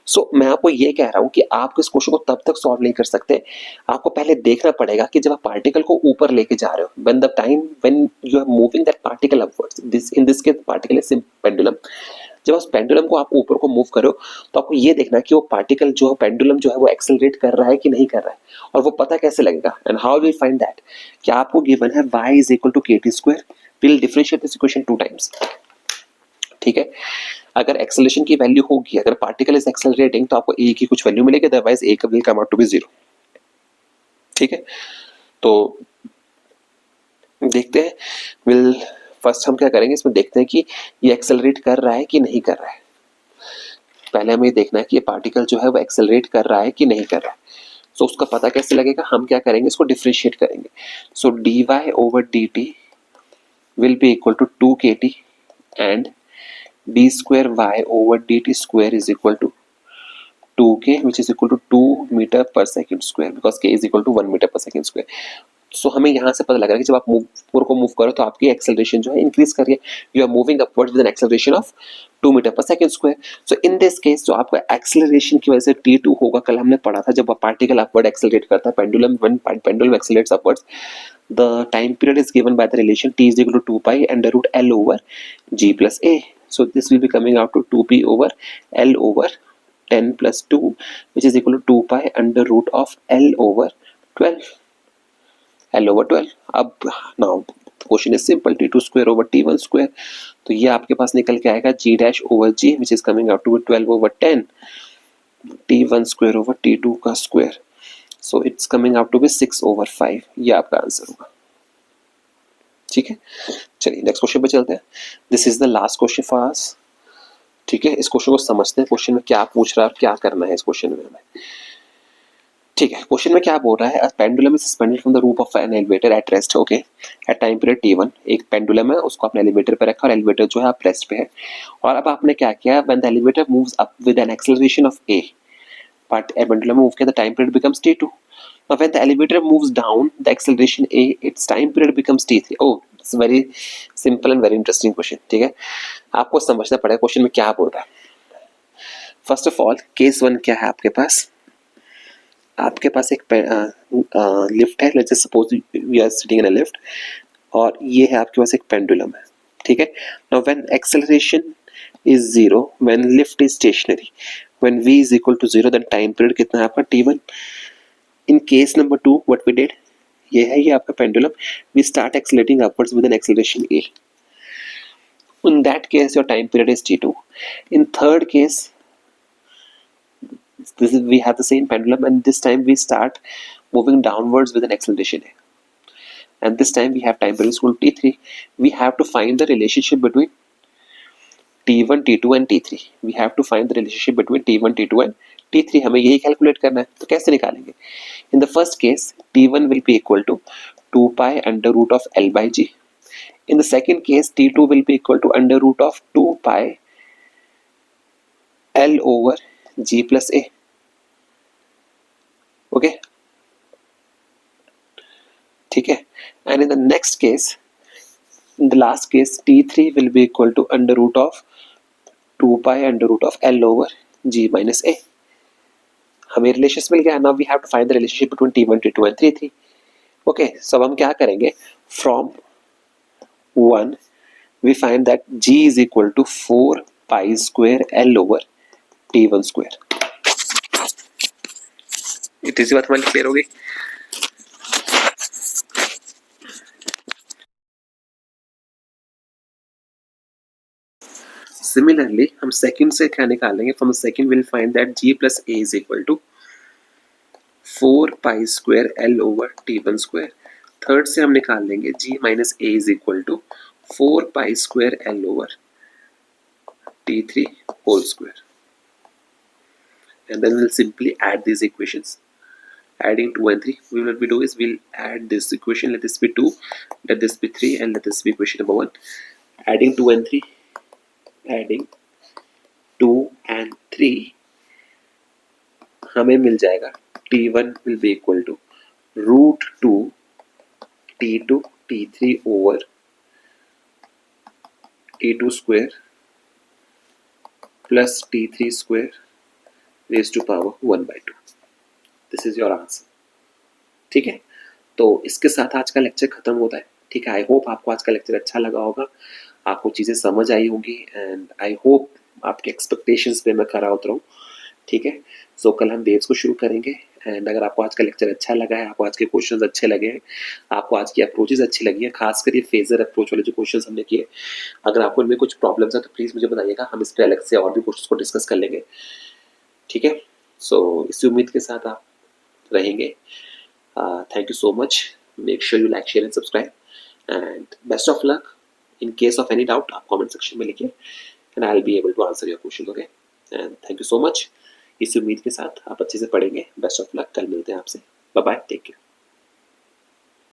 S1: सो मैं आपको ये कह रहा हूं कि आप इस क्वेश्चन को तब तक सॉल्व नहीं कर सकते, आपको पहले देखना पड़ेगा कि जब आप पार्टिकल को ऊपर लेके जा रहे हो, when you are moving that particle upwards, in this case particle is pendulum, जब उस पेंडुलम को आप ऊपर को मूव करो तो आपको ये देखना है कि वो पार्टिकल जो है, पेंडुलम जो है, वो एक्सेलरेट कर रहा है कि नहीं कर रहा है, और वो पता कैसे लगेगा, and how will find that. कि आपको गिवन है y is equal to kt square, will differentiate this equation 2 times. ठीक है, अगर एक्सेलरेशन की वैल्यू होगी, अगर पार्टिकल इज एक्सेलरेटिंग तो आपको a की कुछ वैल्यू मिलेगी, otherwise a will come out to be 0. ठीक है, तो देखते हैं, विल फर्स्ट हम क्या करेंगे, इसमें देखते हैं कि ये एक्सेलरेट कर रहा है कि नहीं कर रहा है. पहले हमें देखना है कि ये पार्टिकल जो है वो एक्सेलरेट कर रहा है कि नहीं कर रहा है. सो उसका पता कैसे लगेगा, हम क्या करेंगे, इसको डिफरेंशिएट करेंगे. सो dy over dt will be equal to 2 kt and d square y over dt square is equal to 2k, which is equal to 2 meter per second square, because k is equal to 1 meter per second square. सो हमें यहाँ से पता लग रहा है कि जब आप ऊपर को मूव करो तो आपकी एक्सेलरेशन जो है इंक्रीज कर रही है, you are moving upward with an acceleration of 2 meter पर second square. So in this case जो आपका एक्सेलरेशन की वजह से t2 होगा, कल हमने पढ़ा था जब पार्टिकल अपवर्ड एक्सेलरेट करता है, pendulum, when pendulum accelerates upwards, the time period is given by the relation t is equal to 2 pi under root l over g plus a. So this will be coming out to 2p over l over 10 plus 2, which is equal to 2 pi under root of l over 12. L over 12. अब now question is simple, t2 square over t1 square, तो ये आपके पास निकल के आएगा g dash over g, which is coming out to 12 over 10, t1 square over t2 का square, so it's coming out to be 6 over 5. ये आपका आंसर होगा. ठीक है, चलिए नेक्स्ट क्वेश्चन पे चलते हैं. This is the last question for us. ठीक है, इस क्वेश्चन को समझते हैं, क्वेश्चन में क्या पूछ रहा है और क्या करना है इस क्वेश्चन में हमें. ठीक है, क्वेश्चन में क्या बोल रहा है, pendulum is suspended from the roof of an elevator at rest. Okay, at time period t1, एक पेंडुलम है, उसको आपने एलिवेटर पे रखा और एलिवेटर जो है आप रेस्ट पे है. और अब आपने क्या किया, when the elevator moves up with an acceleration of a, but pendulum move किया, the time period becomes t2. Now when the elevator moves down the acceleration a, its time period becomes t3. Oh, it's very simple and very interesting question. ठीक है, आपको समझना पड़ेगा question में क्या बोल रहा है. फर्स्ट ऑफ ऑल केस 1 क्या है आपके पास, आपके पास एक लिफ्ट है, let's suppose we are sitting in a lift, और ये है आपके पास एक पेंडुलम है. ठीक है, now when acceleration is 0, when lift is stationary, when v is equal to 0, then time period कितना है आपका t1. In case number 2, what we did, ये है ये आपका pendulum, we start accelerating upwards with an acceleration a. In that case, your time period is t2. In third case, we have the same pendulum, and this time we start moving downwards with an acceleration a. And this time we have time period equal to t3. We have to find the relationship between t1, t2 and t3. We have to find the relationship between t1, t2 and t3. हमें यही calculate करना है, तो कैसे निकालेंगे. In the first case, t1 will be equal to 2 pi under root of l by g. In the second case, t2 will be equal to under root of 2 pi l over g plus a. Okay, ठीक है, and in the next case, in the last case t3 will be equal to under root of 2 pi under root of l over g minus a. हमें relations मिल गया. Now we have to find the relationship between t1 t2 and t3. Okay, so हम क्या करेंगे, from 1 we find that g is equal to 4 pi square l over t1 square. इतनी सी बात हमारी clear हो गई. सिमिलरली हम सेकंड से क्या निकालेंगे, from second will find that g plus a is equal to 4 pi square l over t1 square. Third से हम निकाल लेंगे g minus a is equal to 4 pi square l over t3 whole square. And then we'll simply add these equations. Adding 2 and 3, we will do is we'll add this equation, let this be 2, let this be 3, and let this be equation number 1. Adding 2 and 3, adding 2 and 3, हमें मिल जाएगा t1 will be equal to root 2 t2 t3 over t2 square plus t3 square raised to power 1 by 2. This is your answer. ठीक है, तो इसके साथ आज का lecture खत्म होता है. ठीक है, आई होप आपको आज का लेक्चर अच्छा लगा होगा, आपको चीज़ें समझ आई होगी, एंड आई होप आपके एक्सपेक्टेशंस पे मैं खरा उतरूँ. ठीक है, सो कल हम वेव्स को शुरू करेंगे. एंड अगर आपको आज का लेक्चर अच्छा लगा है, आपको आज के क्वेश्चंस अच्छे लगे हैं, आपको आज की अप्रोचेस अच्छी लगी है, खासकर ये फेजर अप्रोच वाले जो क्वेश्चंस हमने किए, अगर आपको इनमें कुछ प्रॉब्लम्स है तो प्लीज़ मुझे बताइएगा, हम इस पर अलग से और भी क्वेश्चंस को डिस्कस कर लेंगे. ठीक है, सो इसी उम्मीद के साथ आप रहेंगे. Thank you so much. Make sure you like, share and subscribe. And best of luck. In case of any doubt, आप comment section में लिखिए and I'll be able to answer your questions. Okay? And thank you so much. इस उम्मीद के साथ आप अच्छे से पढ़ेंगे. Best of luck. कल मिलते हैं आपसे. Bye bye. Take care.